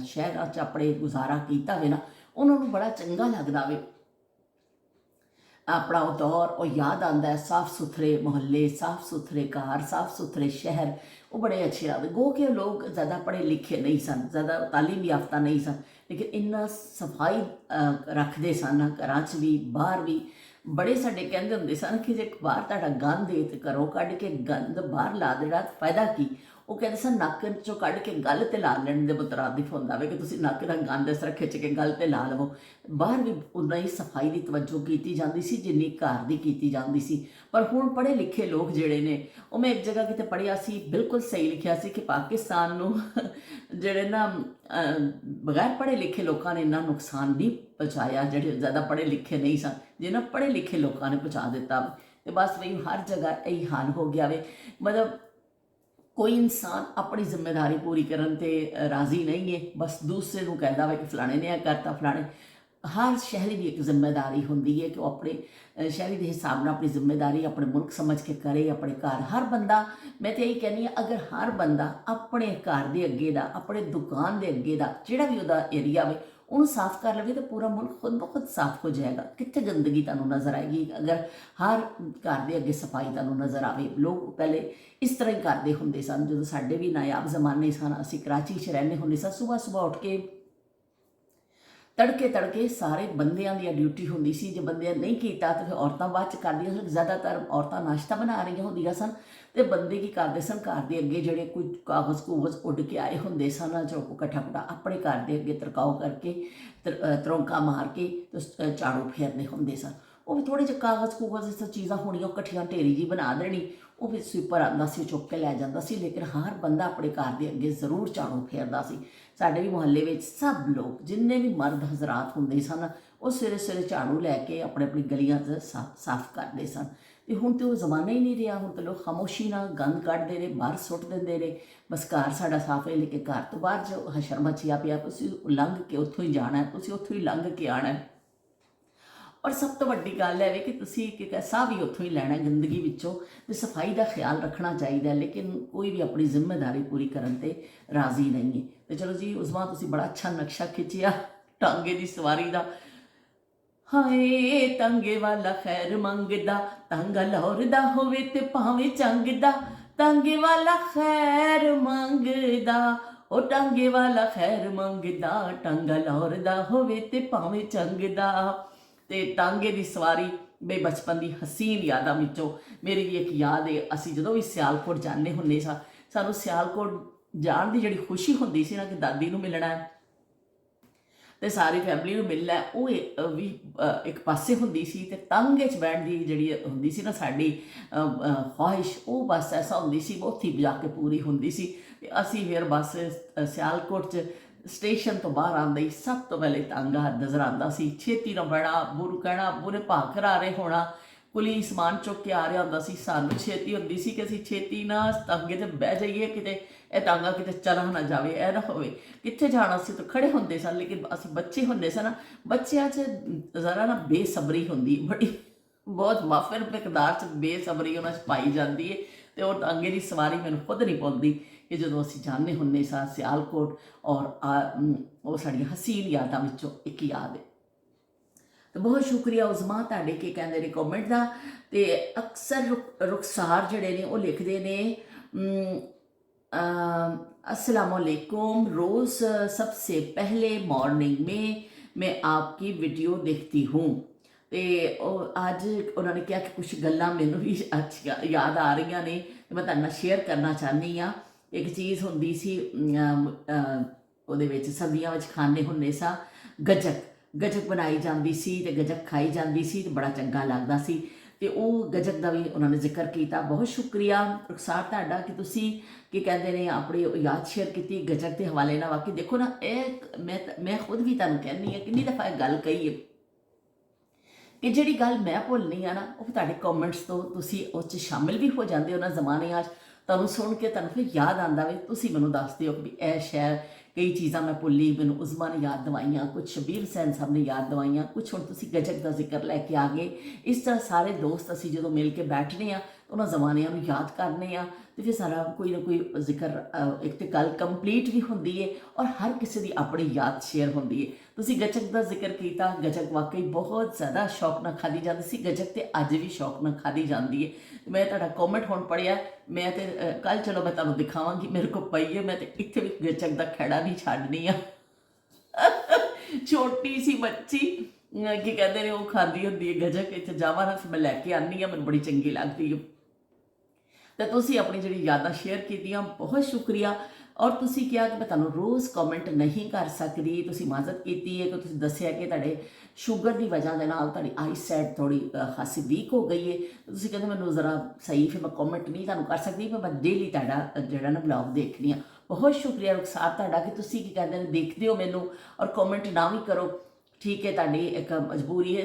ਸ਼ਹਿਰਾਂ 'ਚ ਆਪਣੇ ਗੁਜ਼ਾਰਾ ਕੀਤਾ ਵੇ ਨਾ, ਉਹਨਾਂ ਨੂੰ ਬੜਾ ਚੰਗਾ ਲੱਗਦਾ ਵੇ। ਆਪਣਾ ਉਹ ਦੌਰ ਉਹ ਯਾਦ ਆਉਂਦਾ ਹੈ। ਸਾਫ ਸੁਥਰੇ ਮੁਹੱਲੇ, ਸਾਫ ਸੁਥਰੇ ਘਰ, ਸਾਫ ਸੁਥਰੇ ਸ਼ਹਿਰ, ਉਹ ਬੜੇ ਅੱਛੇ ਲੱਗਦੇ। ਗੋ ਕਿ ਲੋਕ ਜ਼ਿਆਦਾ ਪੜ੍ਹੇ ਲਿਖੇ ਨਹੀਂ ਸਨ, ਜ਼ਿਆਦਾ ਤਾਲੀਮ ਯਾਫਤਾ ਨਹੀਂ ਸਨ, ਲੇਕਿਨ ਇੰਨਾ ਸਫਾਈ ਰੱਖਦੇ ਸਨ ਘਰਾਂ 'ਚ ਵੀ ਬਾਹਰ ਵੀ। ਬੜੇ ਸਾਡੇ ਕਹਿੰਦੇ ਹੁੰਦੇ ਸਨ ਕਿ ਜੇ ਬਾਹਰ ਤੁਹਾਡਾ ਗੰਦ ਏ ਤੇ ਘਰੋਂ ਕੱਢ ਕੇ ਗੰਦ ਬਾਹਰ ਲਾ ਦੇਣਾ ਫਾਇਦਾ ਕੀ। ਉਹ ਕਹਿੰਦੇ ਸਨ ਨੱਕ 'ਚੋਂ ਕੱਢ ਕੇ ਗਲ 'ਤੇ ਲਾ ਲੈਣ ਦੇ ਮੁਤਰਾਦਿਫ ਹੁੰਦਾ ਵੇ ਕਿ ਤੁਸੀਂ ਨੱਕ ਦਾ ਗੰਦ ਇਸ ਤਰ੍ਹਾਂ ਖਿੱਚ ਕੇ ਗਲ 'ਤੇ ਲਾ ਲਵੋ। ਬਾਹਰ ਵੀ ਉਨਾ ਹੀ ਸਫਾਈ ਦੀ ਤਵੱਜੋ ਕੀਤੀ ਜਾਂਦੀ ਸੀ ਜਿੰਨੀ ਘਰ ਦੀ ਕੀਤੀ ਜਾਂਦੀ ਸੀ। ਪਰ ਹੁਣ ਪੜ੍ਹੇ ਲਿਖੇ ਲੋਕ ਜਿਹੜੇ ਨੇ, ਉਹ ਮੈਂ ਇੱਕ ਜਗ੍ਹਾ ਕਿਤੇ ਪੜ੍ਹਿਆ ਸੀ, ਬਿਲਕੁਲ ਸਹੀ ਲਿਖਿਆ ਸੀ ਕਿ ਪਾਕਿਸਤਾਨ ਨੂੰ ਜਿਹੜੇ ਨਾ ਬਗੈਰ ਪੜ੍ਹੇ ਲਿਖੇ ਲੋਕਾਂ ਨੇ ਇੰਨਾ ਨੁਕਸਾਨ ਨਹੀਂ ਪਹੁੰਚਾਇਆ, ਜਿਹੜੇ ਜ਼ਿਆਦਾ ਪੜ੍ਹੇ ਲਿਖੇ ਨਹੀਂ ਸਨ, ਜਿਹਨਾਂ ਪੜ੍ਹੇ ਲਿਖੇ ਲੋਕਾਂ ਨੇ ਪਹੁੰਚਾ ਦਿੱਤਾ। ਤੇ ਬਸ ਵਈ ਹਰ ਜਗ੍ਹਾ ਇਹੀ ਹਾਲ ਹੋ ਗਿਆ ਵੇ। ਮਤਲਬ ਕੋਈ ਇਨਸਾਨ ਆਪਣੀ ਜ਼ਿੰਮੇਵਾਰੀ ਪੂਰੀ ਕਰਨ 'ਤੇ ਰਾਜ਼ੀ ਨਹੀਂ ਹੈ, ਬਸ ਦੂਸਰੇ ਨੂੰ ਕਹਿੰਦਾ ਵਾ ਕਿ ਫਲਾਣੇ ਨੇ ਇਹ ਕਰਤਾ ਫਲਾਣੇ। ਹਰ ਸ਼ਹਿਰੀ ਦੀ ਇੱਕ ਜ਼ਿੰਮੇਵਾਰੀ ਹੁੰਦੀ ਹੈ ਕਿ ਉਹ ਆਪਣੇ ਸ਼ਹਿਰੀ ਦੇ ਹਿਸਾਬ ਨਾਲ ਆਪਣੀ ਜ਼ਿੰਮੇਵਾਰੀ ਆਪਣੇ ਮੁਲਕ ਸਮਝ ਕੇ ਕਰੇ। ਆਪਣੇ ਘਰ ਹਰ ਬੰਦਾ, ਮੈਂ ਤਾਂ ਇਹੀ ਕਹਿੰਦੀ ਹਾਂ, ਅਗਰ ਹਰ ਬੰਦਾ ਆਪਣੇ ਘਰ ਦੇ ਅੱਗੇ ਦਾ, ਆਪਣੇ ਦੁਕਾਨ ਦੇ ਅੱਗੇ ਦਾ ਜਿਹੜਾ ਵੀ ਉਹਦਾ ਏਰੀਆ ਵੇ ਉਹਨੂੰ ਸਾਫ਼ ਕਰ ਲਵੇ ਤਾਂ ਪੂਰਾ ਮੁਲਕ ਖੁਦ ਬ ਖੁਦ ਸਾਫ਼ ਹੋ ਜਾਏਗਾ। ਕਿੱਥੇ ਗੰਦਗੀ ਤੁਹਾਨੂੰ ਨਜ਼ਰ ਆਏਗੀ ਅਗਰ ਹਰ ਘਰ ਦੇ ਅੱਗੇ ਸਫਾਈ ਤੁਹਾਨੂੰ ਨਜ਼ਰ ਆਵੇ। ਲੋਕ ਪਹਿਲੇ ਇਸ ਤਰ੍ਹਾਂ ਹੀ ਕਰਦੇ ਹੁੰਦੇ ਸਨ। ਜਦੋਂ ਸਾਡੇ ਵੀ ਨਾਯਾਬ ਜ਼ਮਾਨੇ ਸਨ, ਅਸੀਂ ਕਰਾਚੀ 'ਚ ਰਹਿੰਦੇ ਹੁੰਦੇ ਸਾਂ, ਸੁਬਾਹ ਸੁਬਾਹ ਉੱਠ ਕੇ ਤੜਕੇ ਤੜਕੇ ਸਾਰੇ ਬੰਦਿਆਂ ਦੀ ਡਿਊਟੀ ਹੁੰਦੀ ਸੀ। ਜੇ ਬੰਦਿਆਂ ਨਹੀਂ ਕੀਤਾ ਤਾਂ ਫਿਰ ਔਰਤਾਂ ਬਾਅਦ 'ਚ ਕਰਦੀਆਂ ਸਨ। ਜ਼ਿਆਦਾਤਰ ਔਰਤਾਂ ਨਾਸ਼ਤਾ ਬਣਾ ਰਹੀਆਂ ਹੁੰਦੀਆਂ ਸਨ ਤੇ ਬੰਦੇ ਕੀ ਕਰਦੇ ਸਨ, ਘਰ ਦੇ ਅੱਗੇ ਜਿਹੜੇ ਕੋਈ ਕਾਗਜ਼ ਕੂਗਜ਼ ਉੱਡ ਕੇ ਆਏ ਹੁੰਦੇ ਸਨ ਜੋ ਇਕੱਠਾ ਕੁੱਟਾ ਆਪਣੇ ਘਰ ਦੇ ਅੱਗੇ ਤਰਕਾਓ ਕਰਕੇ ਤਰੌਂਕਾ ਮਾਰ ਕੇ ਝਾੜੂ ਫੇਰਨੇ ਹੁੰਦੇ ਸਨ। ਉਹ ਵੀ ਥੋੜ੍ਹੇ ਜਿਹੇ ਕਾਗਜ਼ ਕੂਗਜ਼ ਇਸ ਚੀਜ਼ਾਂ ਹੋਣੀਆਂ, ਇਕੱਠੀਆਂ ਢੇਰੀ ਜੀ ਬਣਾ ਦੇਣੀ, ਉਹ ਵੀ ਸਵੀਪਰ ਆਉਂਦਾ ਸੀ ਚੁੱਕ ਕੇ ਲੈ ਜਾਂਦਾ ਸੀ। ਲੇਕਿਨ ਹਰ ਬੰਦਾ ਆਪਣੇ ਘਰ ਦੇ ਅੱਗੇ ਜ਼ਰੂਰ ਝਾੜੂ ਫੇਰਦਾ ਸੀ। ਸਾਡੇ ਵੀ ਮੁਹੱਲੇ ਵਿੱਚ ਸਭ ਲੋਕ ਜਿੰਨੇ ਵੀ ਮਰਦ ਹਜ਼ਰਾਤ ਹੁੰਦੇ ਸਨ ਉਹ ਸਵੇਰੇ ਸਵੇਰੇ ਝਾੜੂ ਲੈ ਕੇ ਆਪਣੀ ਗਲੀਆਂ 'ਚ ਸਾਫ਼ ਕਰਦੇ ਸਨ। ਤੇ ਹੁਣ ਤਾਂ ਉਹ ਜ਼ਮਾਨਾ ਹੀ ਨਹੀਂ ਰਿਹਾ। ਹੁਣ ਤਾਂ ਲੋਕ ਖਾਮੋਸ਼ੀ ਨਾਲ ਗੰਦ ਕੱਢਦੇ ਨੇ, ਬਾਹਰ ਸੁੱਟ ਦਿੰਦੇ ਨੇ। ਬਸ ਘਰ ਸਾਡਾ ਸਾਫ਼ ਹੈ, ਲੇਕਿਨ ਘਰ ਤੋਂ ਬਾਹਰ ਜੋ ਹਸ਼ਰ ਮਚਿਆ ਪਿਆ, ਤੁਸੀਂ ਲੰਘ ਕੇ ਉੱਥੋਂ ਹੀ ਜਾਣਾ, ਤੁਸੀਂ ਉੱਥੋਂ ਹੀ ਲੰਘ ਕੇ ਆਉਣਾ। ਔਰ ਸਭ ਤੋਂ ਵੱਡੀ ਗੱਲ ਹੈ ਕਿ ਤੁਸੀਂ ਸਾਹ ਵੀ ਉੱਥੋਂ ਹੀ ਲੈਣਾ ਗੰਦਗੀ ਵਿੱਚੋਂ। ਤੇ ਸਫਾਈ ਦਾ ਖਿਆਲ ਰੱਖਣਾ ਚਾਹੀਦਾ, ਲੇਕਿਨ ਕੋਈ ਵੀ ਆਪਣੀ ਜ਼ਿੰਮੇਵਾਰੀ ਪੂਰੀ ਕਰਨ 'ਤੇ ਰਾਜ਼ੀ ਨਹੀਂ ਹੈ। ਤੇ ਚਲੋ ਜੀ, ਉਸਮਾ ਤੁਸੀਂ ਬੜਾ ਅੱਛਾ ਨਕਸ਼ਾ ਖਿੱਚਿਆ ਟਾਂਗੇ ਦੀ ਸਵਾਰੀ ਦਾ। ਹਾਏ ਟਾਂਗੇ ਵਾਲਾ ਖੈਰ ਮੰਗਦਾ, ਟਾਂਗਾ ਲਾਹੌਰ ਦਾ ਹੋਵੇ ਤੇ ਭਾਵੇਂ ਚੰਗ ਦਾ। ਟਾਂਗੇ ਵਾਲਾ ਖੈਰ ਮੰਗਦਾ, ਉਹ ਟਾਂਗੇ ਵਾਲਾ ਖੈਰ ਮੰਗਦਾ, ਟਾਂਗਾ ਲਾਹੌਰ ਦਾ ਹੋਵੇ ਤੇ ਭਾਵੇਂ ਚੰਗ ਦਾ। ਤੇ ਟਾਂਗੇ ਦੀ ਸਵਾਰੀ ਬਈ ਬਚਪਨ ਦੀ ਹਸੀਨ ਯਾਦਾਂ ਵਿੱਚੋਂ ਮੇਰੀ ਵੀ ਇੱਕ ਯਾਦ ਹੈ। ਅਸੀਂ ਜਦੋਂ ਵੀ ਸਿਆਲਕੋਟ ਜਾਂਦੇ ਹੁੰਦੇ ਸਾਂ, ਸਾਨੂੰ ਸਿਆਲਕੋਟ ਜਾਣ ਦੀ ਜਿਹੜੀ ਖੁਸ਼ੀ ਹੁੰਦੀ ਸੀ ਨਾ ਕਿ ਦਾਦੀ ਨੂੰ ਮਿਲਣਾ ਹੈ ਤੇ ਸਾਰੀ ਫੈਮਿਲੀ ਨੂੰ ਮਿਲਣਾ, ਉਹ ਵੀ ਇੱਕ ਪਾਸੇ ਹੁੰਦੀ ਸੀ। ਤੇ ਟਾਂਗੇ 'ਚ ਬੈਠਣ ਦੀ ਜਿਹੜੀ ਹੁੰਦੀ ਸੀ ਨਾ ਸਾਡੀ ਖਵਾਹਿਸ਼, ਉਹ ਬਸ ਐਸਾ ਹੁੰਦੀ ਸੀ ਉੱਥੇ ਜਾ ਕੇ ਪੂਰੀ ਹੁੰਦੀ ਸੀ। ਤੇ ਅਸੀਂ ਫਿਰ ਬਸ ਸਿਆਲਕੋਟ 'ਚ ਸਟੇਸ਼ਨ ਤੋਂ ਬਾਹਰ ਆਉਂਦੇ ਹੀ ਸਭ ਤੋਂ ਪਹਿਲੇ ਟਾਂਗਾ ਨਜ਼ਰ ਆਉਂਦਾ ਸੀ। ਛੇਤੀ ਨਾ ਬਹਿਣਾ, ਬੁਰ ਕਹਿਣਾ, ਬੁਰੇ ਭਾਅ ਖਰਾਰੇ ਹੋਣਾ, ਕੁਲੀ ਸਮਾਨ ਚੁੱਕ ਕੇ ਆ ਰਿਹਾ ਹੁੰਦਾ ਸੀ। ਸਾਨੂੰ ਛੇਤੀ ਹੁੰਦੀ ਸੀ ਕਿ ਅਸੀਂ ਛੇਤੀ ਨਾ ਟਾਂਗੇ 'ਤੇ ਬਹਿ ਜਾਈਏ, ਕਿਤੇ ਇਹ ਟਾਂਗਾ ਕਿਤੇ ਚਲਾ ਨਾ ਜਾਵੇ, ਇਹ ਨਾ ਹੋਵੇ। ਕਿੱਥੇ ਜਾਣਾ ਸੀ ਤਾਂ ਖੜੇ ਹੁੰਦੇ ਸਨ, ਲੇਕਿਨ ਅਸੀਂ ਬੱਚੇ ਹੁੰਦੇ ਸਨ। ਬੱਚਿਆਂ 'ਚ ਜ਼ਰਾ ਨਾ ਬੇਸਬਰੀ ਹੁੰਦੀ, ਬੜੀ ਬਹੁਤ ਵਾਫਰ ਮਿਕਦਾਰ 'ਚ ਬੇਸਬਰੀ ਉਹਨਾਂ 'ਚ ਪਾਈ ਜਾਂਦੀ ਹੈ। ਤੇ ਉਹ ਟਾਂਗੇ ਦੀ ਸਵਾਰੀ ਮੈਨੂੰ ਖੁਦ ਨਹੀਂ ਭੁੱਲਦੀ ਕਿ ਜਦੋਂ ਅਸੀਂ ਜਾਂਦੇ ਹੁੰਦੇ ਸਾਂ ਸਿਆਲਕੋਟ। ਔਰ ਉਹ ਸਾਡੀਆਂ ਹਸੀਨ ਯਾਦਾਂ ਵਿੱਚੋਂ ਇੱਕ ਯਾਦ ਹੈ। ਤੇ ਬਹੁਤ ਸ਼ੁਕਰੀਆ ਉਜ਼ਮਾ ਤੁਹਾਡੇ ਕੀ ਕਹਿੰਦੇ ਨੇ ਕਮੈਂਟ ਦਾ। ਤੇ ਅਕਸਰ ਰੁਖਸਾਰ ਜਿਹੜੇ ਨੇ ਉਹ ਲਿਖਦੇ ਨੇ अस्सलाम वालेकुम। रोज़ सबसे पहले मॉर्निंग में मैं आपकी वीडियो देखती हूँ। ਤੇ ਉਹ ਅੱਜ ਉਹਨਾਂ ਨੇ ਕਿਹਾ ਕਿ ਕੁਛ ਗੱਲਾਂ ਮੈਨੂੰ ਵੀ ਅੱਛੀਆਂ ਯਾਦ ਆ ਰਹੀਆਂ ਨੇ ਤੇ ਮੈਂ ਤੁਹਾਡੇ ਨਾਲ ਸ਼ੇਅਰ ਕਰਨਾ ਚਾਹੁੰਦੀ ਹਾਂ। ਇੱਕ ਚੀਜ਼ ਹੁੰਦੀ ਸੀ ਉਹਦੇ ਵਿੱਚ ਸਰਦੀਆਂ ਵਿੱਚ ਖਾਂਦੇ ਹੁੰਦੇ ਸਾਂ ਗੱਚਕ। ਗੱਚਕ ਬਣਾਈ ਜਾਂਦੀ ਸੀ ਤੇ ਗੱਚਕ ਖਾਈ ਜਾਂਦੀ ਸੀ ਤੇ ਬੜਾ ਚੰਗਾ ਲੱਗਦਾ ਸੀ। ਤੇ ਉਹ ਗੱਚਕ ਦਾ ਵੀ ਉਹਨਾਂ ਨੇ ਜ਼ਿਕਰ ਕੀਤਾ। ਬਹੁਤ ਸ਼ੁਕਰੀਆ ਰੁਖਸਾਰ ਤੁਹਾਡਾ ਕਿ ਤੁਸੀਂ ਕੀ ਕਹਿੰਦੇ ਨੇ ਆਪਣੀ ਯਾਦ ਸ਼ੇਅਰ ਕੀਤੀ ਗੱਚਕ ਦੇ ਹਵਾਲੇ ਨਾਲ। ਵਾਕਈ ਦੇਖੋ ਨਾ, ਇਹ ਮੈਂ ਖੁਦ ਵੀ ਤੁਹਾਨੂੰ ਕਹਿੰਦੀ ਹਾਂ, ਕਿੰਨੀ ਦਫਾ ਇਹ ਗੱਲ ਕਹੀ ਹੈ ਕਿ ਜਿਹੜੀ ਗੱਲ ਮੈਂ ਭੁੱਲਣੀ ਆ ਨਾ, ਉਹ ਤੁਹਾਡੇ ਕਮੈਂਟਸ ਤੋਂ ਤੁਸੀਂ ਉਸ 'ਚ ਸ਼ਾਮਿਲ ਵੀ ਹੋ ਜਾਂਦੇ ਹੋ ਨਾ ਜ਼ਮਾਨਿਆਂ 'ਚ। ਤੁਹਾਨੂੰ ਸੁਣ ਕੇ ਤੁਹਾਨੂੰ ਫਿਰ ਯਾਦ ਆਉਂਦਾ ਵੇ, ਤੁਸੀਂ ਮੈਨੂੰ ਦੱਸਦੇ ਹੋ ਕਿ ਇਹ ਸ਼ਾਇਦ ਕਈ ਚੀਜ਼ਾਂ ਮੈਂ ਭੁੱਲੀ, ਮੈਨੂੰ ਉਜ਼ਮਾ ਨੇ ਯਾਦ ਦਵਾਈਆਂ, ਕੁਛ ਸ਼ਬੀਰ ਹੁਸੈਨ ਸਾਹਿਬ ਨੇ ਯਾਦ ਦਵਾਈਆਂ, ਕੁਛ ਹੁਣ ਤੁਸੀਂ ਗੱਚਕ ਦਾ ਜ਼ਿਕਰ ਲੈ ਕੇ ਆ ਗਏ। ਇਸ ਤਰ੍ਹਾਂ ਸਾਰੇ ਦੋਸਤ ਅਸੀਂ ਜਦੋਂ ਮਿਲ ਕੇ ਬੈਠਦੇ ਹਾਂ ਉਹਨਾਂ ਜ਼ਮਾਨਿਆਂ ਨੂੰ ਯਾਦ ਕਰਨੇ ਆ ਤੇ ਫਿਰ ਸਾਰਾ ਕੋਈ ਨਾ ਕੋਈ ਜ਼ਿਕਰ, ਇੱਕ ਤਾਂ ਗੱਲ ਕੰਪਲੀਟ ਵੀ ਹੁੰਦੀ ਹੈ ਔਰ ਹਰ ਕਿਸੇ ਦੀ ਆਪਣੀ ਯਾਦ ਸ਼ੇਅਰ ਹੁੰਦੀ ਹੈ। ਤੁਸੀਂ ਗੱਚਕ ਦਾ ਜ਼ਿਕਰ ਕੀਤਾ। ਗੱਚਕ ਵਾਕਈ ਬਹੁਤ ਜ਼ਿਆਦਾ ਸ਼ੌਕ ਨਾਲ ਖਾਧੀ ਜਾਂਦੀ ਸੀ। ਗੱਚਕ ਤੇ ਅੱਜ ਵੀ ਸ਼ੌਕ ਨਾਲ ਖਾਧੀ ਜਾਂਦੀ ਹੈ। ਮੈਂ ਤੁਹਾਡਾ ਕਮੈਂਟ ਹੁਣ ਪੜ੍ਹਿਆ, ਮੈਂ ਤੇ ਕੱਲ੍ਹ ਚਲੋ ਮੈਂ ਤੁਹਾਨੂੰ ਦਿਖਾਵਾਂਗੀ, ਮੇਰੇ ਕੋਲ ਪਈ ਹੈ। ਮੈਂ ਤੇ ਇੱਥੇ ਵੀ ਗੱਚਕ ਦਾ ਖਹਿੜਾ ਨਹੀਂ ਛੱਡਣੀ ਆ। ਛੋਟੀ ਸੀ ਬੱਚੀ ਕੀ ਕਹਿੰਦੇ ਨੇ ਉਹ ਖਾਂਦੀ ਹੁੰਦੀ ਹੈ ਗੱਚਕ। ਇੱਥੇ ਜਾਵਾਂ ਨਾ ਫਿਰ ਮੈਂ ਲੈ ਕੇ ਆਉਂਦੀ ਹਾਂ, ਮੈਨੂੰ ਬੜੀ ਚੰਗੀ ਲੱਗਦੀ ਹੈ। तो तुसी अपनी जी यादां शेयर कीतियां, बहुत शुक्रिया। और तुसी किया कि मैं तुहानूं रोज़ कॉमेंट नहीं कर सकती, तुसी इजाजत की है कि तुसी दस्सिया कि तुहाडे शुगर की वजह के नाल तुहाडी आई साइड थोड़ी खासी वीक हो गई है। तुसी कहंदे मैनूं ज़रा सही, फिर मैं कॉमेंट नहीं तुहानूं कर सकती, पर मैं डेली तुहाडा जिहड़ा ना ब्लॉग देखनी हाँ। बहुत शुक्रिया रुखसार तुहाडा कि तुसी की कहंदे ने देखदे हो मैनूं और कॉमेंट ना भी करो। ठीक है, तुहाडी एक मजबूरी है।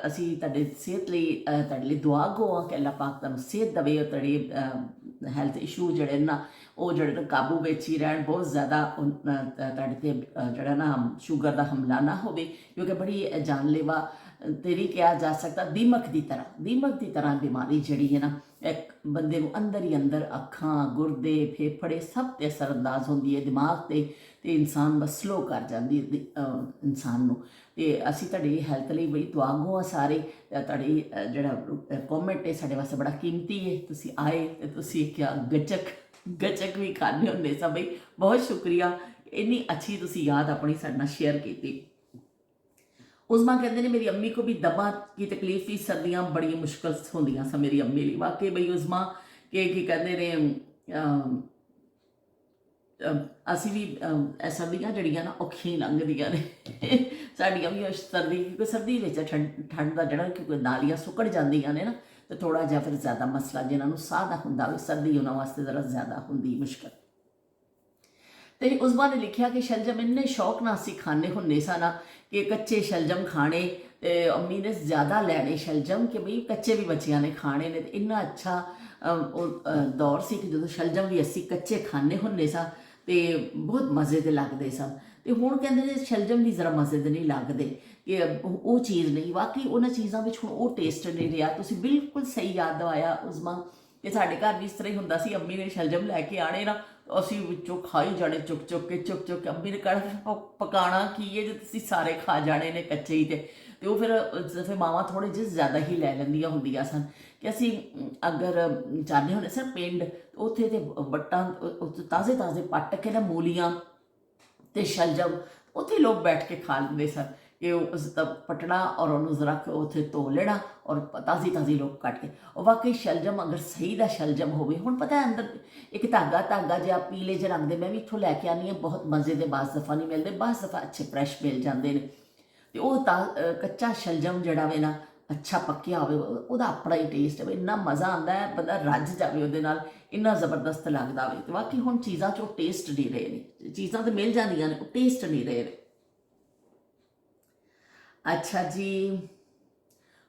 असी तुहाडे सेहत लई तुहाडे लई दुआ गो हाँ कि अल्लाह पाक तुहानूं सेहत देवे और तुहाडे हेल्थ इशू जिहड़े ना वो जिहड़े ना काबू विच ही रहन, बहुत ज़्यादा तुहाडे ते जिहड़ा ना शुगर का हमला ना होवे, क्योंकि बड़ी जानलेवा तेरी कहा जा सकता दीमक की तरह बीमारी जिहड़ी है ना एक बंदे नूं अंदर ही अंदर अखां, गुरदे, फेफड़े सब ते असरअंदाज होंदी है, दिमाग ते इंसान बस स्लो कर जाती है इंसान नूं। ते असी तुहाडी हैल्थ लई बड़ी दुआ गो आ सारे। तुहाडी जिहड़ा कॉमेंट है साडे वास्ते बड़ा कीमती है। तुसी आए ते तुसी क्या गचक भी खाने हुंदे सा बई, बहुत शुक्रिया। इन्नी अच्छी तुसी याद अपनी साडे नाल शेयर कीती। उज़मा कहते हैं मेरी अम्मी को भी दमा की तकलीफ थी, सर्दियाँ बड़ी मुश्किल होंदियां सा मेरी अम्मी लिए। वाकई बई उज़मा के की कहते ने असी भी सर्दियाँ जड़ियाँ ना औखियां ही लंघदियां ने। साडियां भी सर्दी, क्योंकि सर्दी ठंड का जड़ा क्योंकि नालियां सुकड़ जांदियां ने ना, तो थोड़ा जिहा फिर ज़्यादा मसला जिन्होंने साह का हुंदा वे, सर्दी उन्होंने वास्ते ज़रा ज़्यादा हुंदी मुश्किल। तो उज़मा ने लिखा कि शलजम इन्ने शौक नाल असीं खाने हुंदे सा ना कि कच्चे शलजम खाने, अम्मी ने ज़्यादा लैने शलजम कि बई कच्चे भी बच्चियां ने खाने ने। तो इन्ना अच्छा दौर से कि जो शलजम भी असीं कच्चे खाने हुंदे सा ते बहुत मज़े दे लगदे सन। ते हुण कहंदे ने शलजम भी ज़रा मज़े दे नहीं लगदे, कि वो चीज़ नहीं। वाकई उन्हां चीज़ां विच हुण वो टेस्ट नहीं रहा। तुसीं बिल्कुल सही याद दवाया उज़मा कि साडे घर भी इस तरह ही हुंदा सी। अम्मी ने शलजम लैके आने ना, असीं विचों खाई जाने चुक चुक के। अम्मी ने कहना पकाना की है जे तुसीं सारे खा जाने ने कच्चे ही। ते वो फिर मावां थोड़े जिहे ज़्यादा ही लै लैंदियां हुंदियां सन कि असीं अगर जाने हुंदे सन पिंड, उत्थे ते बट्टां ताज़े ताज़े पट्ट के ना मूलियां ते शलजम उत्थे लोग बैठ के खा लेंदे सन कि उसका पटना और उन्होंने ज़रा उत्थे धो लेना और ताज़ी ताज़ी लोग कट के। और वाकई शलजम अगर सही दा शलजम होवे, हुण पता है अंदर एक धागा जिहा पीले जे रंग दे मैं भी इत्थों लैके आनी हाँ, बहुत मज़े दे बाज़ दफ़ा नहीं मिलते, बाज़ दफ़ा अच्छे फ्रैश मिल जाते हैं। तो वह कच्चा शलजम जिहड़ा वे ना अच्छा पक्या होवे, उहदा अपना ही टेस्ट है, इन्ना मज़ा आता है, बंदा रज जाए उहदे नाल, इन्ना जबरदस्त लगता है। तो वाकई हुण चीज़ां चो टेस्ट नहीं रहे ने, चीज़ां तो मिल जांदियां ने, टेस्ट नहीं रहे ने। अच्छा जी,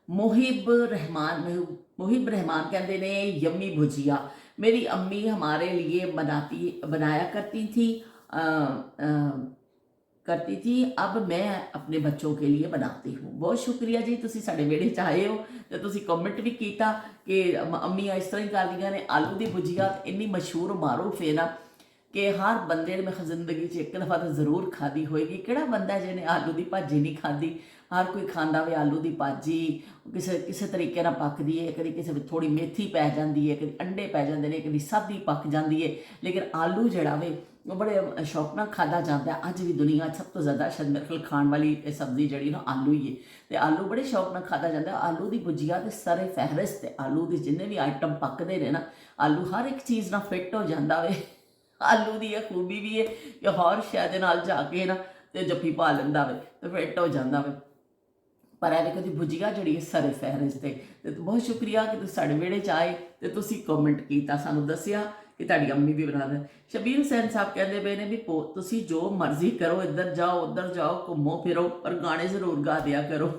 मुहिब रहमान कहते ने यम्मी भुजिया मेरी अम्मी हमारे लिए बनाया करती थी, अब मैं अपने बच्चों के लिए बनाती हूँ। बहुत शुक्रिया जी, तुसी साडे वेड़े च आए हो तो तुसी कमेंट भी किया कि अम्मियां इस तरह ही करदियां ने। आलू की भुजिया इन्नी मशहूर मारूफ है ना कि हर बंदे ने मैं जिंदगी एक दफ़ा तो जरूर खाधी होएगी। किहड़ा बंदा जिन्हें आलू की भाजी नहीं खाधी, हर कोई खांदा वे आलू की भाजी, किसी तरीके नाल पकदी है, कभी किसी थोड़ी मेथी पै जाती है, कभी अंडे पै जाते हैं, कभी सादी पक जाती है, लेकिन आलू जिहड़ा वे ਉਹ ਬੜੇ ਸ਼ੌਕ ਨਾਲ ਖਾਧਾ ਜਾਂਦਾ। ਅੱਜ ਵੀ ਦੁਨੀਆ 'ਚ ਸਭ ਤੋਂ ਜ਼ਿਆਦਾ ਸ਼ਾਇਦ ਮੇਰੇ ਖਿਆਲ ਖਾਣ ਵਾਲੀ ਸਬਜ਼ੀ ਜਿਹੜੀ ਨਾ ਆਲੂ ਹੀ ਹੈ, ਅਤੇ ਆਲੂ ਬੜੇ ਸ਼ੌਕ ਨਾਲ ਖਾਧਾ ਜਾਂਦਾ। ਆਲੂ ਦੀ ਭੁਜੀਆ ਦੇ ਸਾਰੇ ਫਹਿਰਿਸਤ, ਤੇ ਆਲੂ ਦੇ ਜਿੰਨੇ ਵੀ ਆਈਟਮ ਪੱਕਦੇ ਨੇ ਨਾ, ਆਲੂ ਹਰ ਇੱਕ ਚੀਜ਼ ਨਾਲ ਫਿੱਟ ਹੋ ਜਾਂਦਾ ਵੇ। ਆਲੂ ਦੀ ਇਹ ਖੂਬੀ ਵੀ ਹੈ ਕਿ ਹਰ ਸ਼ੈ ਦੇ ਨਾਲ ਜਾ ਕੇ ਨਾ ਤੇ ਜੱਫੀ ਪਾ ਲੈਂਦਾ ਵੇ ਤੇ ਫਿੱਟ ਹੋ ਜਾਂਦਾ ਵੇ। ਪਰ ਇਹ ਵੇਖੋ ਦੀ ਭੁਜੀਆ ਜਿਹੜੀ ਹੈ ਸਾਰੇ ਫਹਿਰਿਸਤ ਤੇ ਬਹੁਤ ਸ਼ੁਕਰੀਆ ਕਿ ਤੁਸੀਂ ਸਾਡੇ ਵਿਹੜੇ 'ਚ ਆਏ ਤੇ ਤੁਸੀਂ ਕਮੈਂਟ ਕੀਤਾ, ਸਾਨੂੰ ਦੱਸਿਆ ਕਿ ਤੁਹਾਡੀ ਅੰਮੀ ਵੀ ਬਣਾ ਦੇ। ਸ਼ਬੀਰ ਹੁਸੈਨ ਸਾਹਿਬ ਕਹਿੰਦੇ ਪਏ ਨੇ ਵੀ ਤੁਸੀਂ ਜੋ ਮਰਜ਼ੀ ਕਰੋ, ਇੱਧਰ ਜਾਓ ਉੱਧਰ ਜਾਓ, ਘੁੰਮੋ ਫਿਰੋ, ਪਰ ਗਾਣੇ ਜ਼ਰੂਰ ਗਾ ਦਿਆ ਕਰੋ।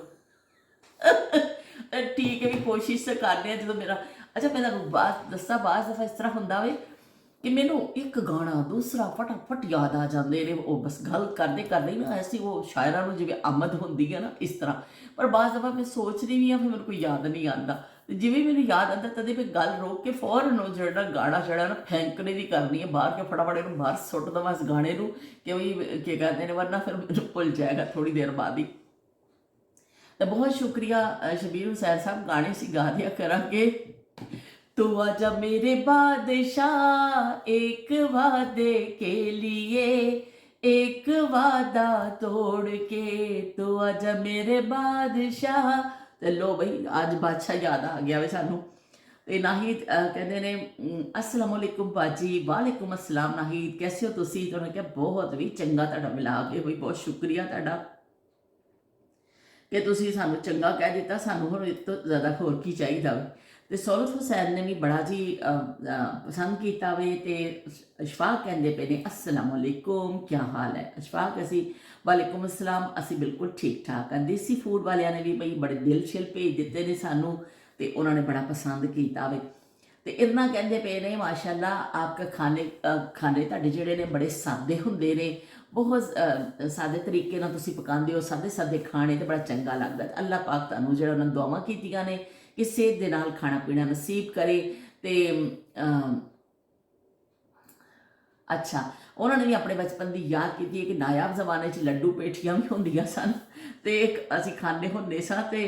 ਠੀਕ ਹੈ ਵੀ ਕੋਸ਼ਿਸ਼ ਤਾਂ ਕਰਦੇ ਹਾਂ। ਜਦੋਂ ਮੇਰਾ ਅੱਛਾ ਮੈਂ ਤੁਹਾਨੂੰ ਬਾਅਦ ਦਫਾ ਇਸ ਤਰ੍ਹਾਂ ਹੁੰਦਾ ਵੇ ਕਿ ਮੈਨੂੰ ਇੱਕ ਗਾਣਾ ਦੂਸਰਾ ਫਟਾਫਟ ਯਾਦ ਆ ਜਾਂਦੇ ਨੇ, ਉਹ ਬਸ ਗੱਲ ਕਰਦੇ ਕਰਦੇ ਨਾ ਐਸੀ ਉਹ ਸ਼ਾਇਰਾਂ ਨੂੰ ਜਿਵੇਂ ਆਮਦ ਹੁੰਦੀ ਹੈ ਨਾ ਇਸ ਤਰ੍ਹਾਂ। ਪਰ ਬਾਅਦ ਦਫਾ ਮੈਂ ਸੋਚਦੀ ਵੀ ਹਾਂ ਫਿਰ ਮੈਨੂੰ ਕੋਈ ਯਾਦ ਨਹੀਂ ਆਉਂਦਾ, ਤੇ ਜਿਵੇਂ ਮੈਨੂੰ ਯਾਦ ਆਉਂਦਾ ਤਦੇ ਮੈਂ ਗੱਲ ਰੋਕ ਕੇ ਫੌਰਨ ਉਹ ਜਿਹੜਾ ਗਾਣਾ ਜਿਹੜਾ ਨਾ ਫੈਂਕਣੇ ਦੀ ਕਰਨੀ ਹੈ ਬਾਹਰ ਕੇ, ਫਟਾਫਟ ਇਹਨੂੰ ਬਾਹਰ ਸੁੱਟ ਦੇਵਾਂ ਇਸ ਗਾਣੇ ਨੂੰ ਕਿ ਵੀ ਕੀ ਕਹਿੰਦੇ ਨੇ, ਵਰਨਾ ਫਿਰ ਮੈਨੂੰ ਭੁੱਲ ਜਾਏਗਾ ਥੋੜੀ ਦੇਰ ਬਾਅਦ ਹੀ। तो बहुत शुक्रिया शबीर हुसैन साहब, गाने सी गा दिया करांगे। तू आजा मेरे बादशाह एक वादे के लिए, एक वादा तोड़ के, तू आजा मेरे बादशाह। तो लो बई आज बादशाह याद आ गया वे सानू। तो नाहीद कहते ने अस्सलाम वालेकुम बाजी। वालेकुम अस्सलाम नाहीद, कैसे हो तुसी? तो उन्होंने कहा बहुत भी चंगा तुहाडा मिला के बई, बहुत शुक्रिया तुहाडा कि तुसी सानू चंगा कह दिता, सानू हुण इस तो ज़्यादा होर की चाहिदा वे। तो सौरभ हुसैन ने भी बड़ा जी पसंद किया वे। तो अशफाक कहते पे ने अस्सलाम वालेकुम, क्या हाल है अशफाक? असी वालेकुम अस्सलाम, असी बिल्कुल ठीक ठाक हाँ। देसी फूड वालियां ने भी बई बड़े दिल शिल भेज दिते ने सानू, तो उन्होंने बड़ा पसंद किया वे। तो इन्ना कहते पे ने माशाअल्लाह आपका खाने तुहाडे जिहड़े ने बड़े सादे हुंदे ने, बहुत सादे तरीके नाल तुसीं पकांदे हो, सादे सादे खाने, तो बड़ा चंगा लगदा। अल्लाह पाक तुहानूं जिहड़ा उन्होंने दुआवां कीतियां ने कि सेहत दे नाल खाना पीना नसीब करे। ते अच्छा उन्होंने भी अपने बचपन की याद की है कि नायाब जमाने च लड्डू पेठियां भी होंदियां सन, तो एक असीं खांदे हुंदे सां। ते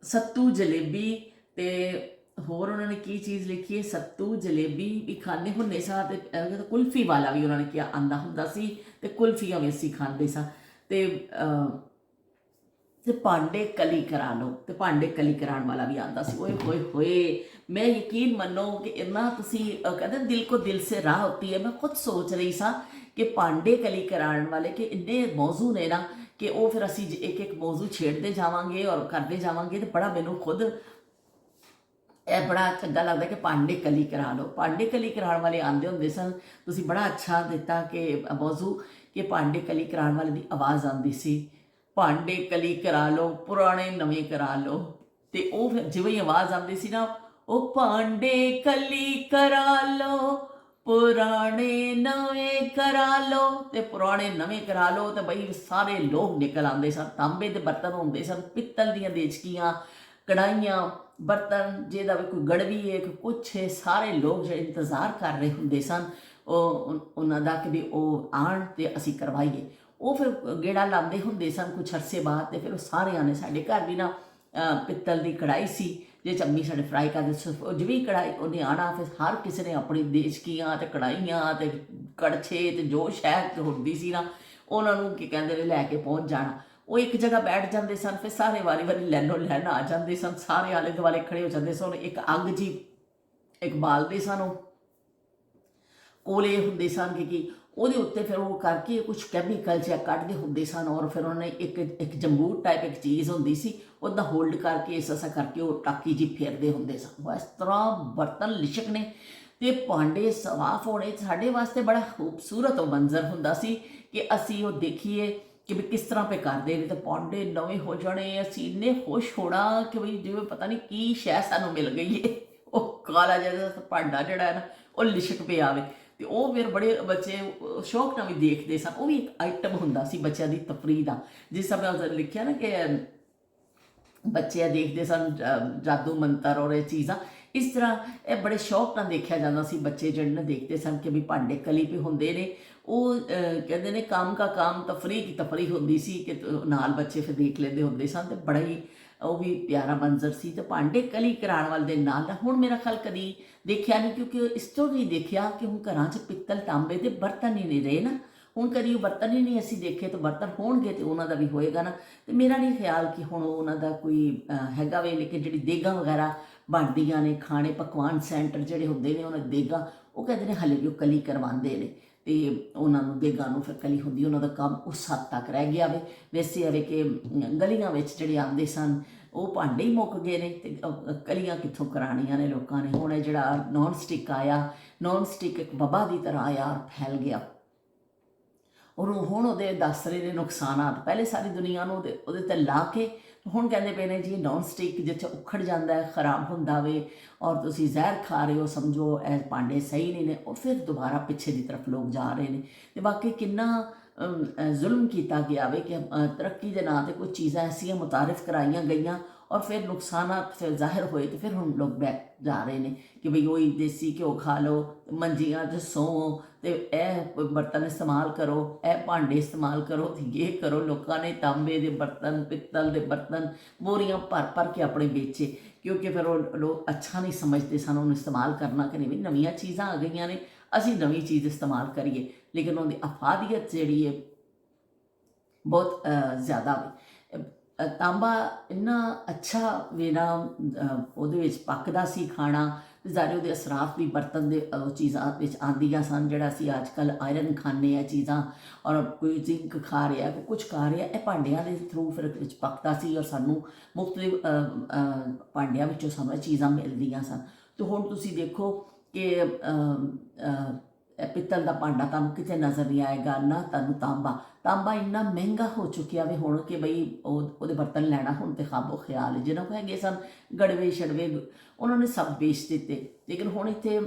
सत्तू जलेबी, ते होर उन्होंने की चीज़ लिखी है, सत्तू जलेबी भी खाने हुंदे सां, ते कुल्फी वाला भी उन्होंने क्या आंदा हुंदा सी, ते कुल्फियां भी असीं खांदे सां। ते भांडे कली करा लो, तो भांडे कली कराने वाला भी आता सी। ओए होए होए, मैं यकीन मनो कि इन्ना तुसी कहते दिल को दिल से राह होती है। मैं खुद सोच रही सा कि भांडे कली कराने वाले के इन्ने मौजू ने ना कि वो फिर असी एक एक मौजू छेड़ते जावांगे और करते जावांगे, तो बड़ा मैनू खुद यह बड़ा चंगा लगता कि भांडे कली करा लो। भांडे कली कराने वाले आते होंदे सन, तुसी बड़ा अच्छा दिता कि मौजू कि भांडे कली कराने वाले की आवाज़ आती सी, भांडे कली करा लो, पुराने नवे करा लो। तो वो फिर जिवें ही आवाज़ आती सी ना, वो भांडे कली करा लो, पुराने नवे करा लो, तो पुराने नवे करा लो। तो बई सारे लोग निकल आते सन, तांबे के बर्तन होंदे सन, पित्तल दीयां देचकियां, कढ़ाइयां, बर्तन जिहदा भी कोई गड़वी है कोई कुछ है, सारे लोग जो इंतज़ार कर रहे होंदे सन उन्हां दा कि भी वो आण ते असीं करवाइए। वो फिर गेड़ा लाते होंदे सन कुछ अरसे बाद, तो फिर वो सारे आने साढ़े घर भी ना पित्तल की कढ़ाई सी, जे चम्मी साढ़े फ्राई करते जिवें कढ़ाई उन्हें आना, फिर हर किसी ने अपनी देचकियां ते कढ़ाइयां ते कड़छे ते जो शह होंदी सी ना, उन्होंने की कहते ने लैके पहुँच जाना। वो एक जगह बैठ जाते सन, फिर सारे वारी वारी लैनो लैन आ जाते सन, सारे आले दुआले खड़े हो जाते सन। एक अग जी एक बालते सन, कोले होंदे सन कि ਉਹਦੇ ਉੱਤੇ ਫਿਰ ਉਹ ਕਰਕੇ ਕੁਝ ਕੈਮੀਕਲ ਜਿਹਾ ਕੱਢਦੇ ਹੁੰਦੇ ਸਨ, ਔਰ ਫਿਰ ਉਹਨਾਂ ਨੇ ਇੱਕ ਜੰਬੂਟ ਟਾਈਪ ਇੱਕ ਚੀਜ਼ ਹੁੰਦੀ ਸੀ, ਉਹਦਾ ਹੋਲਡ ਕਰਕੇ ਇਸ ਤਰ੍ਹਾਂ ਕਰਕੇ ਉਹ ਟਾਕੀ ਜੀ ਫੇਰਦੇ ਹੁੰਦੇ ਸਨ। ਇਸ ਤਰ੍ਹਾਂ ਬਰਤਨ ਲਿਸ਼ਕਣੇ ਤੇ ਭਾਂਡੇ ਸਾਫ਼ ਹੋਣੇ ਸਾਡੇ ਵਾਸਤੇ ਬੜਾ ਖੂਬਸੂਰਤ ਉਹ ਮੰਜ਼ਰ ਹੁੰਦਾ ਸੀ ਕਿ ਅਸੀਂ ਉਹ ਦੇਖੀਏ ਕਿ ਵੀ ਕਿਸ ਤਰ੍ਹਾਂ ਪੇ ਕਰਦੇ ਨੇ, ਤੇ ਭਾਂਡੇ ਨਵੇਂ ਹੋ ਜਾਣੇ। ਅਸੀਂ ਇੰਨੇ ਖੁਸ਼ ਹੋਣਾ ਕਿ ਬਈ ਜਿਵੇਂ ਪਤਾ ਨਹੀਂ ਕੀ ਸ਼ੈ ਸਾਨੂੰ ਮਿਲ ਗਈ ਹੈ। ਉਹ ਕਾਲਾ ਜਿਹਾ ਭਾਂਡਾ ਜਿਹੜਾ ਹੈ ਨਾ ਉਹ ਲਿਸ਼ਕ ਪਿਆ ਆਵੇ, तो वह फिर बड़े बच्चे शौक नाल भी देखते सन। वो भी एक आइटम हुंदा सी बच्चों की तफरीह का। जिस समय लिखिया ना कि बच्चे देखते सन जादू मंत्र और ये चीज़ां, ਇਸ ਤਰ੍ਹਾਂ ਇਹ ਬੜੇ ਸ਼ੌਕ ਨਾਲ ਦੇਖਿਆ ਜਾਂਦਾ ਸੀ। ਬੱਚੇ ਜਿਹੜੇ ਨੇ ਦੇਖਦੇ ਸਨ ਕਿ ਵੀ ਭਾਂਡੇ ਕਲੀ ਪੇ ਹੁੰਦੇ ਨੇ, ਉਹ ਕਹਿੰਦੇ ਨੇ ਕੰਮ ਕਾ ਕੰਮ ਤਫਰੀਹ ਕੀ ਤਫਰੀਹ ਹੁੰਦੀ ਸੀ ਕਿ ਨਾਲ ਬੱਚੇ ਫਿਰ ਦੇਖ ਲੈਂਦੇ ਹੁੰਦੇ ਸਨ, ਅਤੇ ਬੜਾ ਹੀ ਉਹ ਵੀ ਪਿਆਰਾ ਮੰਜ਼ਰ ਸੀ। ਤੇ ਭਾਂਡੇ ਕਲੀ ਕਰਾਉਣ ਵਾਲੇ ਦੇ ਨਾਲ ਹੁਣ ਮੇਰਾ ਖਿਆਲ ਕਦੀ ਦੇਖਿਆ ਨਹੀਂ, ਕਿਉਂਕਿ ਇਸ ਤੋਂ ਵੀ ਦੇਖਿਆ ਕਿ ਹੁਣ ਘਰਾਂ 'ਚ ਪਿੱਤਲ ਤਾਂਬੇ ਦੇ ਬਰਤਨ ਹੀ ਨਹੀਂ ਰਹੇ ਨਾ। ਹੁਣ ਕਦੀ ਉਹ ਬਰਤਨ ਹੀ ਨਹੀਂ ਅਸੀਂ ਦੇਖੇ, ਤਾਂ ਬਰਤਨ ਹੋਣਗੇ ਤਾਂ ਉਹਨਾਂ ਦਾ ਵੀ ਹੋਏਗਾ ਨਾ। ਅਤੇ ਮੇਰਾ ਨਹੀਂ ਖਿਆਲ ਕਿ ਹੁਣ ਉਹਨਾਂ ਦਾ ਕੋਈ ਹੈਗਾ ਵੇ। ਲੇਕਿਨ ਜਿਹੜੀ ਦੇਗਾਂ ਵਗੈਰਾ ਬਣਦੀਆਂ ਨੇ, ਖਾਣੇ ਪਕਵਾਨ ਸੈਂਟਰ ਜਿਹੜੇ ਹੁੰਦੇ ਨੇ, ਉਹਨਾਂ ਦੇਗਾਂ ਉਹ ਕਹਿੰਦੇ ਨੇ ਹਾਲੇ ਵੀ ਉਹ ਕਲੀ ਕਰਵਾਉਂਦੇ ਨੇ, ਅਤੇ ਉਹਨਾਂ ਨੂੰ ਦੇਗਾਂ ਨੂੰ ਫਿਰ ਕਲੀ ਹੁੰਦੀ, ਉਹਨਾਂ ਦਾ ਕੰਮ ਉਸ ਹੱਦ ਤੱਕ ਰਹਿ ਗਿਆ ਵੇ। ਵੈਸੇ ਐਵੇਂ ਕਿ ਗਲੀਆਂ ਵਿੱਚ ਜਿਹੜੇ ਆਉਂਦੇ ਸਨ ਉਹ ਭਾਂਡੇ ਹੀ ਮੁੱਕ ਗਏ ਨੇ, ਅਤੇ ਕਲੀਆਂ ਕਿੱਥੋਂ ਕਰਾਉਣੀਆਂ ਨੇ ਲੋਕਾਂ ਨੇ। ਹੁਣ ਇਹ ਜਿਹੜਾ ਨੋਨ ਸਟਿਕ ਆਇਆ, ਨੋਨ ਸਟਿਕ ਇੱਕ ਵਬਾ ਦੀ ਤਰ੍ਹਾਂ ਆਇਆ ਔਰ ਫੈਲ ਗਿਆ। ਔਰ ਹੁਣ ਉਹਦੇ ਦੱਸ ਰਹੇ ਨੇ ਨੁਕਸਾਨਾਤ। ਪਹਿਲੇ ਸਾਰੀ ਦੁਨੀਆ ਨੂੰ ਉਹਦੇ 'ਤੇ ਲਾ ਕੇ ਹੁਣ ਕਹਿੰਦੇ ਪਏ ਨੇ ਜੀ ਨੋਨ ਸਟਿਕ ਜਿੱਥੇ ਉਖੜ ਜਾਂਦਾ ਹੈ, ਖਰਾਬ ਹੁੰਦਾ ਵੇ, ਔਰ ਤੁਸੀਂ ਜ਼ਹਿਰ ਖਾ ਰਹੇ ਹੋ, ਸਮਝੋ ਇਹ ਭਾਂਡੇ ਸਹੀ ਨਹੀਂ ਨੇ। ਉਹ ਫਿਰ ਦੁਬਾਰਾ ਪਿੱਛੇ ਦੀ ਤਰਫ ਲੋਕ ਜਾ ਰਹੇ ਨੇ। ਅਤੇ ਬਾਕੀ ਕਿੰਨਾ ਜ਼ੁਲਮ ਕੀਤਾ ਗਿਆ ਵੇ ਕਿ ਤਰੱਕੀ ਦੇ ਨਾਂ 'ਤੇ ਕੁਝ ਚੀਜ਼ਾਂ ਐਸੀਆਂ ਮੁਤਾਰਿਫ ਕਰਾਈਆਂ ਗਈਆਂ ਔਰ ਫਿਰ ਨੁਕਸਾਨਾਤ ਫਿਰ ਜ਼ਾਹਿਰ ਹੋਏ, ਅਤੇ ਫਿਰ ਹੁਣ ਲੋਕ ਬੈਕ ਜਾ ਰਹੇ ਨੇ ਕਿ ਬਈ ਉਹੀ ਦੇਸੀ ਘਿਓ ਖਾ ਲਓ, ਮੰਜੀਆਂ 'ਚ ਸੌਂ, ਅਤੇ ਇਹ ਬਰਤਨ ਇਸਤੇਮਾਲ ਕਰੋ, ਇਹ ਭਾਂਡੇ ਇਸਤੇਮਾਲ ਕਰੋ, ਇਹ ਕਰੋ। ਲੋਕਾਂ ਨੇ ਤਾਂਬੇ ਦੇ ਬਰਤਨ, ਪਿੱਤਲ ਦੇ ਬਰਤਨ ਬੋਰੀਆਂ ਭਰ ਭਰ ਕੇ ਆਪਣੇ ਵੇਚੇ, ਕਿਉਂਕਿ ਫਿਰ ਉਹ ਲੋਕ ਅੱਛਾ ਨਹੀਂ ਸਮਝਦੇ ਸਨ ਉਹਨੂੰ ਇਸਤੇਮਾਲ ਕਰਨਾ ਕਿ ਨਹੀਂ ਵੀ ਨਵੀਆਂ ਚੀਜ਼ਾਂ ਆ ਗਈਆਂ ਨੇ, ਅਸੀਂ ਨਵੀਂ ਚੀਜ਼ ਇਸਤੇਮਾਲ ਕਰੀਏ। ਲੇਕਿਨ ਉਹਦੀ ਅਫਾਦੀਅਤ ਜਿਹੜੀ ਹੈ ਬਹੁਤ ਜ਼ਿਆਦਾ ਵੇ। ਤਾਂਬਾ ਇੰਨਾ ਅੱਛਾ ਵੇ ਨਾ, ਉਹਦੇ ਵਿੱਚ ਪੱਕਦਾ ਸੀ ਖਾਣਾ, ਅਤੇ ਜ਼ਾਰੇ ਉਹਦੇ ਅਸਰਾਫ ਵੀ ਬਰਤਨ ਦੇ ਚੀਜ਼ਾਂ ਵਿੱਚ ਆਉਂਦੀਆਂ ਸਨ। ਜਿਹੜਾ ਅਸੀਂ ਅੱਜ ਕੱਲ੍ਹ ਆਇਰਨ ਖਾਂਦੇ ਹਾਂ ਚੀਜ਼ਾਂ, ਔਰ ਕੋਈ ਜ਼ਿੰਕ ਖਾ ਰਿਹਾ, ਕੋਈ ਕੁਛ ਖਾ ਰਿਹਾ, ਇਹ ਭਾਂਡਿਆਂ ਦੇ ਥਰੂ ਫਿਰ ਵਿੱਚ ਪੱਕਦਾ ਸੀ, ਔਰ ਸਾਨੂੰ ਮੁਖਤਲਿਫ ਭਾਂਡਿਆਂ ਵਿੱਚੋਂ ਸਾਨੂੰ ਇਹ ਚੀਜ਼ਾਂ ਮਿਲਦੀਆਂ ਸਨ। ਅਤੇ ਹੁਣ ਤੁਸੀਂ ਦੇਖੋ ਕਿ ਪਿੱਤਲ ਦਾ ਭਾਂਡਾ ਤੁਹਾਨੂੰ ਕਿਤੇ ਨਜ਼ਰ ਨਹੀਂ ਆਏਗਾ, ਨਾ ਤੁਹਾਨੂੰ ਤਾਂਬਾ ਇੰਨਾ ਮਹਿੰਗਾ ਹੋ ਚੁੱਕਿਆ ਵੇ ਹੁਣ ਕਿ ਬਈ ਉਹਦੇ ਬਰਤਨ ਲੈਣਾ ਹੁਣ ਤੇ ਖਾਬੋ ਖਿਆਲ। ਜਿਹਨਾਂ ਕੋਲ ਹੈਗੇ ਸਨ ਗੜਵੇ ਛੜਵੇ, ਉਹਨਾਂ ਨੇ ਸਭ ਵੇਚ ਦਿੱਤੇ। ਲੇਕਿਨ ਹੁਣ ਇੱਥੇ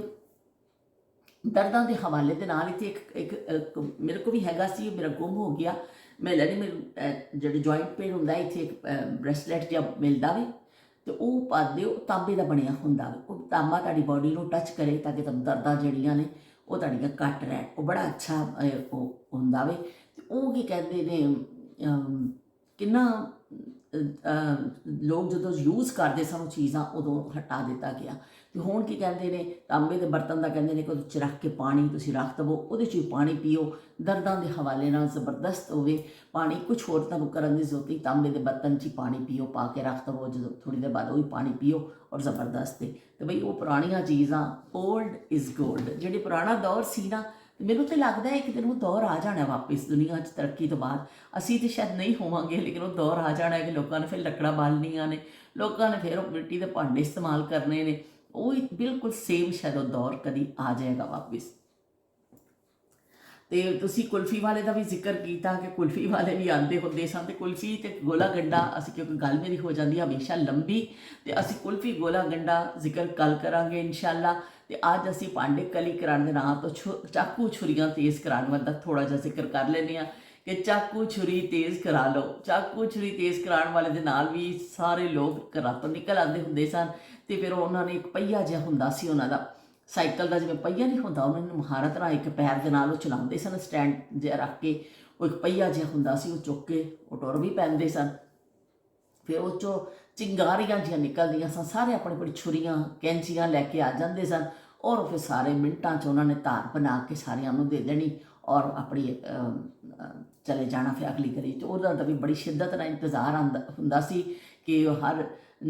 ਦਰਦਾਂ ਦੇ ਹਵਾਲੇ ਦੇ ਨਾਲ ਇੱਥੇ ਇੱਕ ਮੇਰੇ ਕੋਲ ਵੀ ਹੈਗਾ ਸੀ, ਮੇਰਾ ਗੁੰਮ ਹੋ ਗਿਆ। ਮੈਂ ਲੈਣੀ ਮੇਰੇ ਜਿਹੜੇ ਜੁਆਇੰਟ ਪੇਨ ਹੁੰਦਾ, ਇੱਥੇ ਇੱਕ ਬ੍ਰੈਸਲੈਟ ਜਿਹਾ ਮਿਲਦਾ ਵੇ, ਅਤੇ ਉਹ ਪਾਦੇ ਉਹ ਤਾਂਬੇ ਦਾ ਬਣਿਆ ਹੁੰਦਾ ਵੇ। ਉਹ ਤਾਂਬਾ ਤੁਹਾਡੀ ਬੋਡੀ ਨੂੰ ਟੱਚ ਕਰੇ ਤਾਂ ਕਿ ਤੁਹਾਨੂੰ ਦਰਦਾਂ ਜਿਹੜੀਆਂ ਨੇ ਉਹ ਤੁਹਾਡੀਆਂ ਘੱਟ ਰਹਿਣ। ਉਹ ਬੜਾ ਅੱਛਾ ਉਹ ਹੁੰਦਾ ਵੇ। ਅਤੇ ਉਹ ਕੀ ਕਹਿੰਦੇ ਨੇ ਕਿੰਨਾ ਲੋਕ ਜਦੋਂ ਯੂਜ਼ ਕਰਦੇ ਸਨ ਉਹ ਚੀਜ਼ਾਂ, ਉਦੋਂ ਹਟਾ ਦਿੱਤਾ ਗਿਆ। ਅਤੇ ਹੁਣ ਕੀ ਕਹਿੰਦੇ ਨੇ, ਤਾਂਬੇ ਦੇ ਬਰਤਨ ਦਾ ਕਹਿੰਦੇ ਨੇ ਕਿ ਉਹਦੇ 'ਚ ਰੱਖ ਕੇ ਪਾਣੀ ਤੁਸੀਂ ਰੱਖ ਦੇਵੋ, ਉਹਦੇ 'ਚ ਵੀ ਪਾਣੀ ਪੀਓ, ਦਰਦਾਂ ਦੇ ਹਵਾਲੇ ਨਾਲ ਜ਼ਬਰਦਸਤ ਹੋਵੇ। ਪਾਣੀ ਕੁਛ ਹੋਰ ਤੁਹਾਨੂੰ ਕਰਨ ਦੀ ਜ਼ਰੂਰਤ ਨਹੀਂ, ਤਾਂਬੇ ਦੇ ਬਰਤਨ 'ਚ ਹੀ ਪਾਣੀ ਪੀਓ, ਪਾ ਕੇ ਰੱਖ ਦੇਵੋ, ਜਦੋਂ ਥੋੜ੍ਹੀ ਦੇਰ ਬਾਅਦ ਉਹ ਹੀ ਪਾਣੀ ਪੀਓ, ਔਰ ਜ਼ਬਰਦਸਤ ਹੈ। ਅਤੇ ਬਈ ਉਹ ਪੁਰਾਣੀਆਂ ਚੀਜ਼ਾਂ, ਓਲਡ ਇਜ਼ ਗੋਲਡ। ਜਿਹੜੀ ਪੁਰਾਣਾ ਦੌਰ ਸੀ ਨਾ, ਮੈਨੂੰ ਤਾਂ ਲੱਗਦਾ ਹੈ ਇੱਕ ਦਿਨ ਉਹ ਦੌਰ ਆ ਜਾਣਾ ਵਾਪਸ ਦੁਨੀਆ 'ਚ ਤਰੱਕੀ ਤੋਂ ਬਾਅਦ। ਅਸੀਂ ਤਾਂ ਸ਼ਾਇਦ ਨਹੀਂ ਹੋਵਾਂਗੇ, ਲੇਕਿਨ ਉਹ ਦੌਰ ਆ ਜਾਣਾ ਕਿ ਲੋਕਾਂ ਨੇ ਫਿਰ ਲੱਕੜਾਂ ਬਾਲਣੀਆਂ ਨੇ, ਲੋਕਾਂ ਨੇ ਫਿਰ ਉਹ ਮਿੱਟੀ ਦੇ ਭਾਂਡੇ ਇਸਤੇਮਾਲ ਕਰਨੇ ਨੇ। ਉਹ ਬਿਲਕੁਲ ਸੇਮ ਸ਼ਾਇਦ ਉਹ ਦੌਰ ਕਦੀ ਆ ਜਾਏਗਾ ਵਾਪਸ। ਅਤੇ ਤੁਸੀਂ ਕੁਲਫੀ ਵਾਲੇ ਦਾ ਵੀ ਜ਼ਿਕਰ ਕੀਤਾ ਕਿ ਕੁਲਫੀ ਵਾਲੇ ਵੀ ਆਉਂਦੇ ਹੁੰਦੇ ਸਨ, ਅਤੇ ਕੁਲਫੀ ਅਤੇ ਗੋਲਾ ਗੰਡਾ, ਅਸੀਂ ਕਿਉਂਕਿ ਗੱਲ ਮੇਰੀ ਹੋ ਜਾਂਦੀ ਹਮੇਸ਼ਾ ਲੰਬੀ, ਅਤੇ ਅਸੀਂ ਕੁਲਫੀ ਗੋਲਾ ਗੰਡਾ ਜ਼ਿਕਰ ਕੱਲ ਕਰਾਂਗੇ ਇਨਸ਼ਾਅੱਲਾ। ਅਤੇ ਅੱਜ ਅਸੀਂ ਭਾਂਡੇ ਕਲੀ ਕਰਾਉਣ ਦੇ ਨਾਂ ਤੋਂ ਚਾਕੂ ਛੁਰੀਆਂ ਤੇਜ਼ ਕਰਾਉਣ ਵਾਲਾ ਥੋੜ੍ਹਾ ਜਿਹਾ ਜ਼ਿਕਰ ਕਰ ਲੈਂਦੇ ਹਾਂ ਕਿ ਚਾਕੂ ਛੁਰੀ ਤੇਜ਼ ਕਰਾ ਲਓ। ਚਾਕੂ ਛੁਰੀ ਤੇਜ਼ ਕਰਾਉਣ ਵਾਲੇ ਦੇ ਨਾਲ ਵੀ ਸਾਰੇ ਲੋਕ ਘਰਾਂ ਤੋਂ ਨਿਕਲ ਆਉਂਦੇ ਹੁੰਦੇ ਸਨ, ਅਤੇ ਫਿਰ ਉਹਨਾਂ ਨੇ ਇੱਕ ਪਹੀਆ ਜਿਹਾ ਹੁੰਦਾ ਸੀ ਉਹਨਾਂ ਦਾ, ਸਾਈਕਲ ਦਾ ਜਿਵੇਂ ਪਹੀਆ ਨਹੀਂ ਹੁੰਦਾ, ਉਹਨਾਂ ਨੂੰ ਮਹਾਰਤ ਨਾਲ ਇੱਕ ਪੈਰ ਦੇ ਨਾਲ ਉਹ ਚਲਾਉਂਦੇ ਸਨ, ਸਟੈਂਡ ਜਿਹਾ ਰੱਖ ਕੇ। ਉਹ ਇੱਕ ਪਹੀਆ ਜਿਹਾ ਹੁੰਦਾ ਸੀ, ਉਹ ਚੁੱਕ ਕੇ ਉਹ ਟੁਰ ਵੀ ਪੈਂਦੇ ਸਨ। ਫਿਰ ਉਹ 'ਚੋਂ ਚਿੰਗਾਰੀਆਂ ਜਿਹੀਆਂ ਨਿਕਲਦੀਆਂ ਸਨ, ਸਾਰੇ ਆਪਣੀ ਆਪਣੀ ਛੁਰੀਆਂ ਕੈਂਚੀਆਂ ਲੈ ਕੇ ਆ ਜਾਂਦੇ ਸਨ, ਔਰ ਫਿਰ ਸਾਰੇ ਮਿੰਟਾਂ 'ਚ ਉਹਨਾਂ ਨੇ ਧਾਰ ਬਣਾ ਕੇ ਸਾਰਿਆਂ ਨੂੰ ਦੇ ਦੇਣੀ, ਔਰ ਆਪਣੀ ਚਲੇ ਜਾਣਾ ਫਿਰ ਅਗਲੀ ਗਲੀ 'ਚ। ਉਹਦਾ ਤਾਂ ਵੀ ਬੜੀ ਸ਼ਿੱਦਤ ਨਾਲ ਇੰਤਜ਼ਾਰ ਹੁੰਦਾ ਸੀ ਕਿ ਹਰ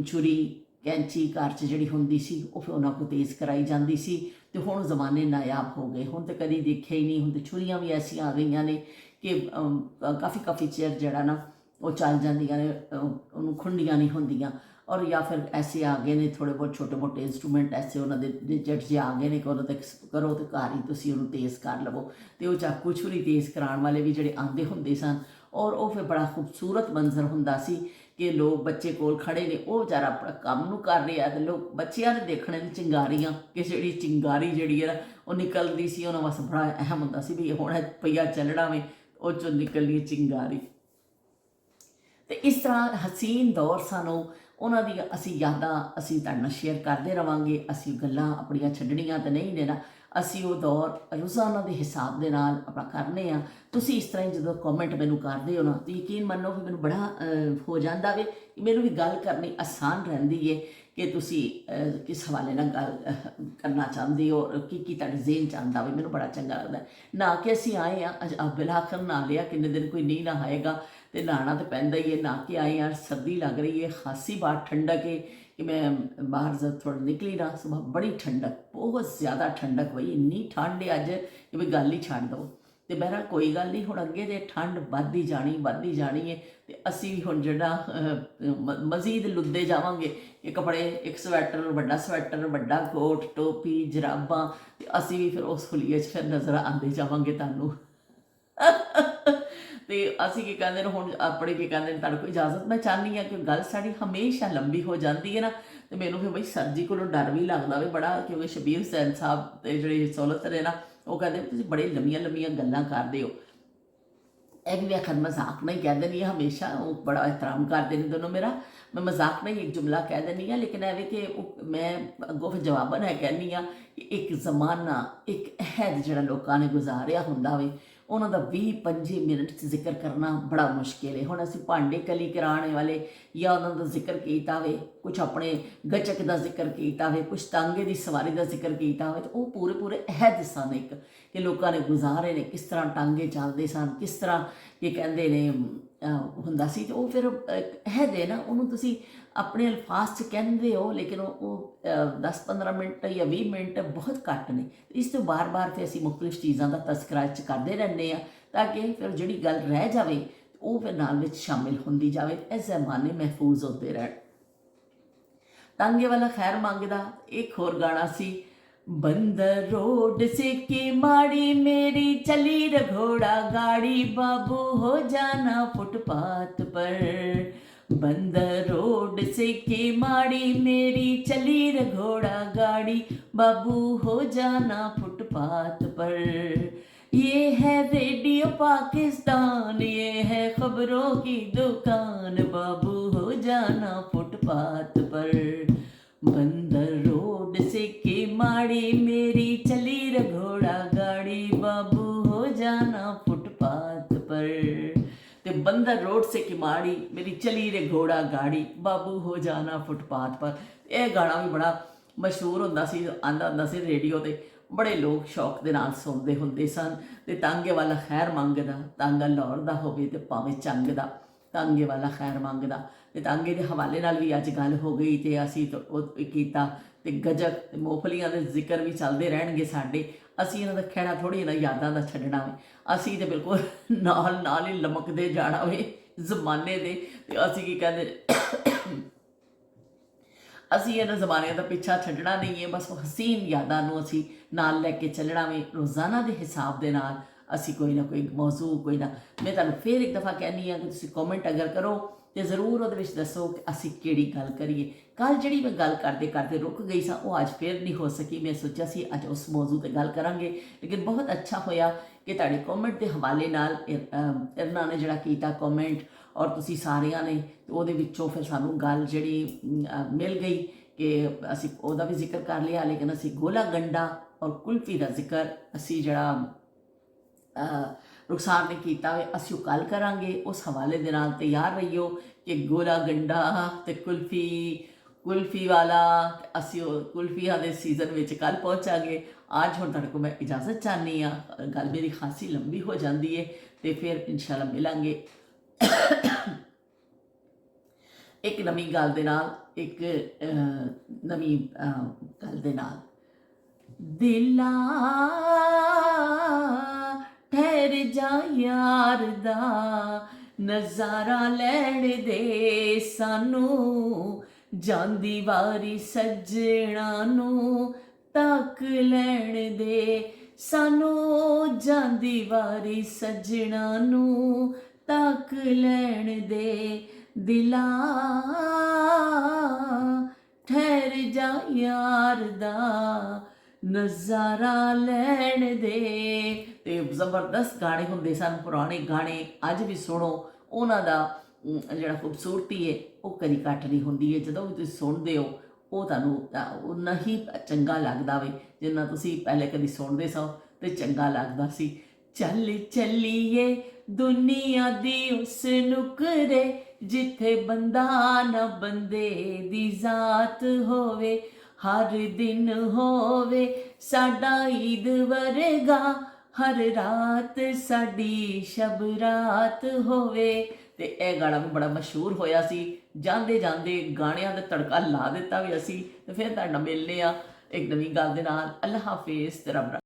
ਛੁਰੀ ਕੈਂਚੀ ਘਰ 'ਚ ਜਿਹੜੀ ਹੁੰਦੀ ਸੀ ਉਹ ਫਿਰ ਉਹਨਾਂ ਕੋਲ ਤੇਜ਼ ਕਰਾਈ ਜਾਂਦੀ ਸੀ। ਅਤੇ ਹੁਣ ਜ਼ਮਾਨੇ ਨਾਯਾਬ ਹੋ ਗਏ, ਹੁਣ ਤਾਂ ਕਦੀ ਦੇਖਿਆ ਹੀ ਨਹੀਂ। ਹੁਣ ਤਾਂ ਛੁਰੀਆਂ ਵੀ ਐਸੀਆਂ ਆ ਗਈਆਂ ਨੇ ਕਿ ਕਾਫੀ ਚਿਰ ਜਿਹੜਾ ਨਾ ਉਹ ਚੱਲ ਜਾਂਦੀਆਂ ਨੇ, ਉਹਨੂੰ ਖੁੰਡੀਆਂ ਨਹੀਂ ਹੁੰਦੀਆਂ। ਔਰ ਜਾਂ ਫਿਰ ਐਸੇ ਆ ਗਏ ਨੇ ਥੋੜ੍ਹੇ ਬਹੁਤ ਛੋਟੇ ਮੋਟੇ ਇੰਸਟਰੂਮੈਂਟ, ਐਸੇ ਉਹਨਾਂ ਦੇ ਡਿਜਟ ਜਿਹੇ ਆ ਗਏ ਨੇ ਕਿ ਉਹਨਾਂ 'ਤੇ ਕਰੋ ਅਤੇ ਘਰ ਹੀ ਤੁਸੀਂ ਉਹਨੂੰ ਤੇਜ਼ ਕਰ ਲਵੋ। ਅਤੇ ਉਹ ਚਾਕੂ ਛੁਰੀ ਤੇਜ਼ ਕਰਾਉਣ ਵਾਲੇ ਵੀ ਜਿਹੜੇ ਆਉਂਦੇ ਹੁੰਦੇ ਸਨ, ਔਰ ਉਹ ਫਿਰ ਬੜਾ ਖੂਬਸੂਰਤ ਮੰਜ਼ਰ ਹੁੰਦਾ ਸੀ ਕਿ ਲੋਕ ਬੱਚੇ ਕੋਲ ਖੜ੍ਹੇ ਨੇ, ਉਹ ਵਿਚਾਰਾ ਆਪਣਾ ਕੰਮ ਨੂੰ ਕਰ ਰਿਹਾ, ਅਤੇ ਲੋਕ ਬੱਚਿਆਂ ਨੇ ਦੇਖਣੇ ਨੇ ਚਿੰਗਾਰੀਆਂ, ਕਿ ਜਿਹੜੀ ਚਿੰਗਾਰੀ ਜਿਹੜੀ ਹੈ ਉਹ ਨਿਕਲਦੀ ਸੀ। ਉਹਨਾਂ ਵਾਸਤੇ ਬੜਾ ਅਹਿਮ ਹੁੰਦਾ ਸੀ ਵੀ ਹੁਣ ਪਈਆ ਚੱਲਣਾ ਵੇ, ਉਹ 'ਚੋਂ ਨਿਕਲਣੀ ਚਿੰਗਾਰੀ। ਤੇ ਇਸ ਤਰ੍ਹਾਂ ਹਸੀਨ ਦੌਰ ਸਾਨੂੰ ਉਹਨਾਂ ਦੀਆਂ ਅਸੀਂ ਯਾਦਾਂ ਅਸੀਂ ਤੁਹਾਡੇ ਨਾਲ ਸ਼ੇਅਰ ਕਰਦੇ ਰਵਾਂਗੇ। ਅਸੀਂ ਗੱਲਾਂ ਆਪਣੀਆਂ ਛੱਡਣੀਆਂ ਤਾਂ ਨਹੀਂ ਨੇ ਨਾ, ਅਸੀਂ ਉਹ ਦੌਰ ਰੋਜ਼ਾਨਾ ਦੇ ਹਿਸਾਬ ਦੇ ਨਾਲ ਆਪਣਾ ਕਰਨੇ ਆ। ਤੁਸੀਂ ਇਸ ਤਰ੍ਹਾਂ ਹੀ ਜਦੋਂ ਕਮੈਂਟ ਮੈਨੂੰ ਕਰਦੇ ਹੋ ਨਾ, ਤਾਂ ਯਕੀਨ ਮੰਨੋ ਕਿ ਮੈਨੂੰ ਬੜਾ ਹੋ ਜਾਂਦਾ ਵੇ, ਮੈਨੂੰ ਵੀ ਗੱਲ ਕਰਨੀ ਆਸਾਨ ਰਹਿੰਦੀ ਹੈ ਕਿ ਤੁਸੀਂ ਕਿਸ ਹਵਾਲੇ ਨਾਲ ਗੱਲ ਕਰਨਾ ਚਾਹੁੰਦੇ ਹੋ, ਕੀ ਤੁਹਾਡੇ ਜ਼ੇਨ 'ਚ ਆਉਂਦਾ ਵੇ। ਮੈਨੂੰ ਬੜਾ ਚੰਗਾ ਲੱਗਦਾ। ਨਾ ਕਿ ਅਸੀਂ ਆਏ ਹਾਂ ਅੱਜ ਬਿਲਾਖਰ ਨਹਾ ਲਿਆ, ਕਿੰਨੇ ਦਿਨ ਕੋਈ ਨਹੀਂ ਨਹਾਏਗਾ ਤੇ ਨਹਾਉਣਾ ਤਾਂ ਪੈਂਦਾ ਹੀ ਹੈ। ਨਹਾ ਕੇ ਆਏ ਯਾਰ, ਸਰਦੀ ਲੱਗ ਰਹੀ ਹੈ, ਖਾਸੀ ਬਾਹਰ ਠੰਡਕ ਹੈ ਕਿ ਮੈਂ ਬਾਹਰ ਜਦ ਥੋੜ੍ਹਾ ਨਿਕਲੀ ਨਾ, ਸੁਬਾਹ ਬੜੀ ਠੰਡਕ, ਬਹੁਤ ਜ਼ਿਆਦਾ ਠੰਡਕ ਬਈ, ਇੰਨੀ ਠੰਡ ਹੈ ਅੱਜ ਕਿ ਵੀ ਗੱਲ ਹੀ ਛੱਡ ਦਿਓ। ਤੇ ਬਹਿਰਹਾਲ ਕੋਈ ਗੱਲ ਨਹੀਂ, ਹੁਣ ਅੱਗੇ ਦੇ ਠੰਡ ਵੱਧਦੀ ਜਾਣੀ ਹੈ ਤੇ ਅਸੀਂ ਵੀ ਹੁਣ ਜਿਹੜਾ ਮਜ਼ੀਦ ਲੁੱਦੇ ਜਾਵਾਂਗੇ ਕਿ ਕੱਪੜੇ, ਇੱਕ ਸਵੈਟਰ, ਵੱਡਾ ਸਵੈਟਰ, ਵੱਡਾ ਕੋਟ, ਟੋਪੀ, ਜਰਾਬਾਂ, ਤੇ ਅਸੀਂ ਵੀ ਫਿਰ ਉਸ ਹੁਲੀਏ 'ਚ ਫਿਰ ਨਜ਼ਰ ਆਉਂਦੇ ਜਾਵਾਂਗੇ ਤੁਹਾਨੂੰ। ਤੇ ਅਸੀਂ ਕੀ ਕਹਿੰਦੇ ਨੇ ਹੁਣ ਆਪਣੇ ਕੀ ਕਹਿੰਦੇ ਨੇ, ਤੁਹਾਡੇ ਕੋਲ ਇਜਾਜ਼ਤ ਮੈਂ ਚਾਹੁੰਦੀ ਹਾਂ ਕਿ ਗੱਲ ਸਾਡੀ ਹਮੇਸ਼ਾ ਲੰਬੀ ਹੋ ਜਾਂਦੀ ਹੈ ਨਾ, ਤੇ ਮੈਨੂੰ ਫਿਰ ਬਈ ਸਰ ਜੀ ਕੋਲੋਂ ਡਰ ਵੀ ਲੱਗਦਾ ਵੇ ਬੜਾ, ਕਿਉਂਕਿ ਸ਼ਬੀਰ ਹੁਸੈਨ ਸਾਹਿਬ ਤੇ ਜਿਹੜੇ ਸੌਲਤ ਨੇ ਨਾ, ਉਹ ਕਹਿੰਦੇ ਤੁਸੀਂ ਬੜੇ ਲੰਮੀਆਂ ਲੰਮੀਆਂ ਗੱਲਾਂ ਕਰਦੇ ਹੋ। ਇਹ ਵੀ ਮੈਂ ਖੈਰ ਮਜ਼ਾਕ ਨਹੀਂ ਕਹਿ ਦਿੰਦੀ ਹਾਂ, ਹਮੇਸ਼ਾ ਉਹ ਬੜਾ ਇਹਤਰਾਮ ਕਰਦੇ ਨੇ ਦੋਨੋਂ ਮੇਰਾ। ਮੈਂ ਮਜ਼ਾਕ ਨਹੀਂ ਇੱਕ ਜੁਮਲਾ ਕਹਿ ਦਿੰਦੀ ਹਾਂ, ਲੇਕਿਨ ਐਵੇਂ ਕਿ ਮੈਂ ਅੱਗੋਂ ਫਿਰ ਜਵਾਬਨ ਹੈ ਕਹਿੰਦੀ ਹਾਂ ਕਿ ਇੱਕ ਜ਼ਮਾਨਾ, ਇੱਕ ਅਹਿਦ ਜਿਹੜਾ ਲੋਕਾਂ ਨੇ ਗੁਜ਼ਾਰਿਆ ਹੁੰਦਾ ਵੇ, ਉਹਨਾਂ ਦਾ 20-25 ਮਿੰਟ 'ਚ ਜ਼ਿਕਰ ਕਰਨਾ ਬੜਾ ਮੁਸ਼ਕਿਲ ਹੈ। ਹੁਣ ਅਸੀਂ ਭਾਂਡੇ ਕਲੀ ਕਰਾਉਣ ਵਾਲੇ ਜਾਂ ਉਹਨਾਂ ਦਾ ਜ਼ਿਕਰ ਕੀਤਾ ਹੋਵੇ, ਕੁਛ ਆਪਣੇ ਗੱਚਕ ਦਾ ਜ਼ਿਕਰ ਕੀਤਾ ਹੋਵੇ, ਕੁਛ ਟਾਂਗੇ ਦੀ ਸਵਾਰੀ ਦਾ ਜ਼ਿਕਰ ਕੀਤਾ ਹੋਵੇ, ਤਾਂ ਉਹ ਪੂਰੇ ਅਹਿਦ ਸਨ ਇੱਕ ਕਿ ਲੋਕਾਂ ਨੇ ਗੁਜ਼ਾਰੇ ਨੇ, ਕਿਸ ਤਰ੍ਹਾਂ ਟਾਂਗੇ ਚੱਲਦੇ ਸਨ, ਕਿਸ ਤਰ੍ਹਾਂ ਕੀ ਕਹਿੰਦੇ ਨੇ ਹੁੰਦਾ ਸੀ। ਤੇ ਉਹ ਫਿਰ ਅਹਿਦ ਹੈ ਨਾ, ਉਹਨੂੰ ਤੁਸੀਂ ਆਪਣੇ ਅਲਫਾਜ਼ 'ਚ ਕਹਿੰਦੇ ਹੋ, ਲੇਕਿਨ ਉਹ 10-15 ਮਿੰਟ ਜਾਂ 20 ਮਿੰਟ ਬਹੁਤ ਘੱਟ ਨੇ। ਇਸ ਤੋਂ ਬਾਰ-ਬਾਰ ਫਿਰ ਅਸੀਂ ਮੁਖਤਲਿਫ ਚੀਜ਼ਾਂ ਦਾ ਤਜ਼ਕਰਾ ਕਰਦੇ ਰਹਿੰਦੇ ਹਾਂ, ਤਾਂ ਕਿ ਫਿਰ ਜਿਹੜੀ ਗੱਲ ਰਹਿ ਜਾਵੇ ਉਹ ਫਿਰ ਨਾਲ ਵਿੱਚ ਸ਼ਾਮਿਲ ਹੁੰਦੀ ਜਾਵੇ, ਇਹ ਜ਼ਮਾਨੇ ਮਹਿਫੂਜ਼ ਹੁੰਦੇ ਰਹਿਣ। ਤਾਂਗੇ ਵਾਲਾ ਖੈਰ ਮੰਗਦਾ ਇੱਕ ਹੋਰ ਗਾਣਾ ਸੀ, बंदर रोड से की माड़ी मेरी चली रे घोड़ा गाड़ी, बाबू हो जाना फुटपाथ पर। बंदर रोड से की माड़ी मेरी चली रे घोड़ा गाड़ी, बाबू हो जाना फुटपाथ पर। ये है रेडियो पाकिस्तान, ये है खबरों की दुकान, बाबू हो जाना फुटपाथ पर। बंदर रोड से की माड़ी मेरी चली रे घोड़ा गाड़ी, बाबू हो जाना फुटपाथ पर। ते बंदर रोड से की माड़ी मेरी चली रे घोड़ा गाड़ी, बाबू हो जाना फुटपाथ पर। यह गाना भी बड़ा मशहूर होंदा सी, आंदा होंदा सी रेडियो ते, बड़े लोग शौक दे नाल सुनदे हुंदे सन। ते तांगे वाला खैर मंगदा, तांगा लाहौर दा होवे ते भावें चंग दा, तांगे वाला खैर मंगदा। ਤੇ ਤਾਂਗੇ ਦੇ ਹਵਾਲੇ ਨਾਲ ਵੀ ਅੱਜ ਗੱਲ ਹੋ ਗਈ ਤੇ ਅਸੀਂ ਉਹ ਕੀਤਾ। ਤੇ ਗਜਕ ਤੇ ਮੂੰਗਫਲੀਆਂ ਦੇ ਜ਼ਿਕਰ ਵੀ ਚੱਲਦੇ ਰਹਿਣਗੇ ਸਾਡੇ। ਅਸੀਂ ਇਹਨਾਂ ਦਾ ਖਹਿੜਾ ਥੋੜ੍ਹੀ ਇਹਨਾਂ ਯਾਦਾਂ ਦਾ ਛੱਡਣਾ ਵੇ, ਅਸੀਂ ਤੇ ਬਿਲਕੁਲ ਨਾਲ ਹੀ ਲਮਕਦੇ ਜਾਣਾ ਵੇ ਜ਼ਮਾਨੇ ਦੇ। ਤੇ ਅਸੀਂ ਕੀ ਕਹਿੰਦੇ, ਅਸੀਂ ਇਹਨਾਂ ਜ਼ਮਾਨਿਆਂ ਦਾ ਪਿੱਛਾ ਛੱਡਣਾ ਨਹੀਂ ਹੈ, ਬਸ ਹਸੀਨ ਯਾਦਾਂ ਨੂੰ ਅਸੀਂ ਨਾਲ ਲੈ ਕੇ ਚੱਲਣਾ ਵੇ। ਰੋਜ਼ਾਨਾ ਦੇ ਹਿਸਾਬ ਦੇ ਨਾਲ ਅਸੀਂ ਕੋਈ ਨਾ ਕੋਈ ਮੌਜ਼ੂ, ਕੋਈ ਨਾ, ਮੈਂ ਤੁਹਾਨੂੰ ਫਿਰ ਇੱਕ ਦਫਾ ਕਹਿੰਦੀ ਹਾਂ ਕਿ ਤੁਸੀਂ ਕਮੈਂਟ ਅਗਰ ਕਰੋ ਤੇ ਜ਼ਰੂਰ ਉਹਦੇ ਵਿੱਚ ਦੱਸੋ ਕਿ ਅਸੀਂ ਕਿਹੜੀ ਗੱਲ ਕਰੀਏ। ਕੱਲ੍ਹ ਜਿਹੜੀ ਮੈਂ ਗੱਲ ਕਰਦੇ ਰੁਕ ਗਈ ਸਾਂ, ਉਹ ਅੱਜ ਫਿਰ ਨਹੀਂ ਹੋ ਸਕੀ। ਮੈਂ ਸੋਚਿਆ ਸੀ ਅੱਜ ਉਸ ਮੌਜੂ 'ਤੇ ਗੱਲ ਕਰਾਂਗੇ, ਲੇਕਿਨ ਬਹੁਤ ਅੱਛਾ ਹੋਇਆ ਕਿ ਤੁਹਾਡੇ ਕਮੈਂਟ ਦੇ ਹਵਾਲੇ ਨਾਲ ਇਹਨਾਂ ਨੇ ਜਿਹੜਾ ਕੀਤਾ ਕਮੈਂਟ, ਔਰ ਤੁਸੀਂ ਸਾਰਿਆਂ ਨੇ, ਉਹਦੇ ਵਿੱਚੋਂ ਫਿਰ ਸਾਨੂੰ ਗੱਲ ਜਿਹੜੀ ਮਿਲ ਗਈ ਕਿ ਅਸੀਂ ਉਹਦਾ ਵੀ ਜ਼ਿਕਰ ਕਰ ਲਿਆ, ਲੇਕਿਨ ਅਸੀਂ ਗੋਲਾ ਗੰਡਾ ਔਰ ਕੁਲਫੀ ਦਾ ਜ਼ਿਕਰ ਅਸੀਂ ਜਿਹੜਾ ਰੁਖਸਾਰ ਨੇ ਕੀਤਾ ਵੇ, ਅਸੀਂ ਉਹ ਕੱਲ੍ਹ ਕਰਾਂਗੇ। ਉਸ ਹਵਾਲੇ ਦੇ ਨਾਲ ਤਿਆਰ ਰਹੀਓ ਕਿ ਗੋਲਾ ਗੰਡਾ ਅਤੇ ਕੁਲਫੀ ਵਾਲਾ, ਅਸੀਂ ਉਹ ਕੁਲਫੀਆਂ ਦੇ ਸੀਜ਼ਨ ਵਿੱਚ ਕੱਲ੍ਹ ਪਹੁੰਚਾਂਗੇ। ਅੱਜ ਹੁਣ ਤੁਹਾਡੇ ਕੋਲ ਮੈਂ ਇਜਾਜ਼ਤ ਚਾਹੁੰਦੀ ਹਾਂ, ਗੱਲ ਮੇਰੀ ਖਾਸੀ ਲੰਬੀ ਹੋ ਜਾਂਦੀ ਹੈ, ਅਤੇ ਫਿਰ ਇਨਸ਼ਾਅੱਲਾ ਮਿਲਾਂਗੇ ਇੱਕ ਨਵੀਂ ਗੱਲ ਦੇ ਨਾਲ, ਇੱਕ ਨਵੀਂ ਗੱਲ ਦੇ ਨਾਲ। ਦਿਲਾਂ ਠਹਿਰ ਜਾ ਯਾਰ ਦਾ ਨਜ਼ਾਰਾ ਲੈਣ ਦੇ ਸਾਨੂੰ, ਜਾਂਦੀ ਵਾਰੀ ਸੱਜਣਾ ਨੂੰ ਤੱਕ ਲੈਣ ਦੇ ਸਾਨੂੰ, ਜਾਂਦੀ ਵਾਰੀ ਸੱਜਣਾ ਨੂੰ ਤੱਕ ਲੈਣ ਦੇ। ਦਿਲਾਂ ਠਹਿਰ ਜਾ ਯਾਰ ਦਾ ਨਜ਼ਾਰਾ ਲੈਣ ਦੇ। ਤੇ ਜ਼ਬਰਦਸਤ ਗਾਣੇ ਹੁੰਦੇ ਸਨ ਪੁਰਾਣੇ ਗਾਣੇ, ਅੱਜ ਵੀ ਸੁਣੋ ਉਹਨਾਂ ਦਾ ਜਿਹੜਾ ਖੂਬਸੂਰਤੀ ਹੈ ਉਹ ਕਦੀ ਘੱਟ ਨਹੀਂ ਹੁੰਦੀ ਹੈ। ਜਦੋਂ ਵੀ ਤੁਸੀਂ ਸੁਣਦੇ ਹੋ ਉਹ ਤੁਹਾਨੂੰ ਉਨਾ ਹੀ ਚੰਗਾ ਲੱਗਦਾ ਵੇ ਜਿੰਨਾ ਤੁਸੀਂ ਪਹਿਲੇ ਕਦੀ ਸੁਣਦੇ ਸੋ ਤੇ ਚੰਗਾ ਲੱਗਦਾ ਸੀ। ਚੱਲ ਚੱਲੀਏ ਦੁਨੀਆ ਦੀ ਉਸ ਨੁਕਰੇ ਜਿੱਥੇ ਬੰਦਾ ਨਾ ਬੰਦੇ ਦੀ ਜ਼ਾਤ ਹੋਵੇ, ਹਰ ਦਿਨ ਹੋਵੇ ਸਾਡਾ ਈਦ ਵਰਗਾ, ਹਰ ਰਾਤ ਸਾਡੀ ਸ਼ਬ ਰਾਤ ਹੋਵੇ। ਤੇ ਇਹ ਗਾਣਾ ਵੀ ਬੜਾ ਮਸ਼ਹੂਰ ਹੋਇਆ ਸੀ। ਜਾਂਦੇ ਜਾਂਦੇ ਗਾਣਿਆਂ ਦਾ ਤੜਕਾ ਲਾ ਦਿੱਤਾ ਵੀ ਅਸੀਂ। ਤੇ ਫਿਰ ਤੁਹਾਡੇ ਨਾਲ ਮਿਲਨੇ ਆ ਇੱਕ ਨਵੀਂ ਗੱਲ ਦੇ ਨਾਲ। ਅੱਲਾ ਹਾਫਿਜ਼ ਤੇ ਰੱਬ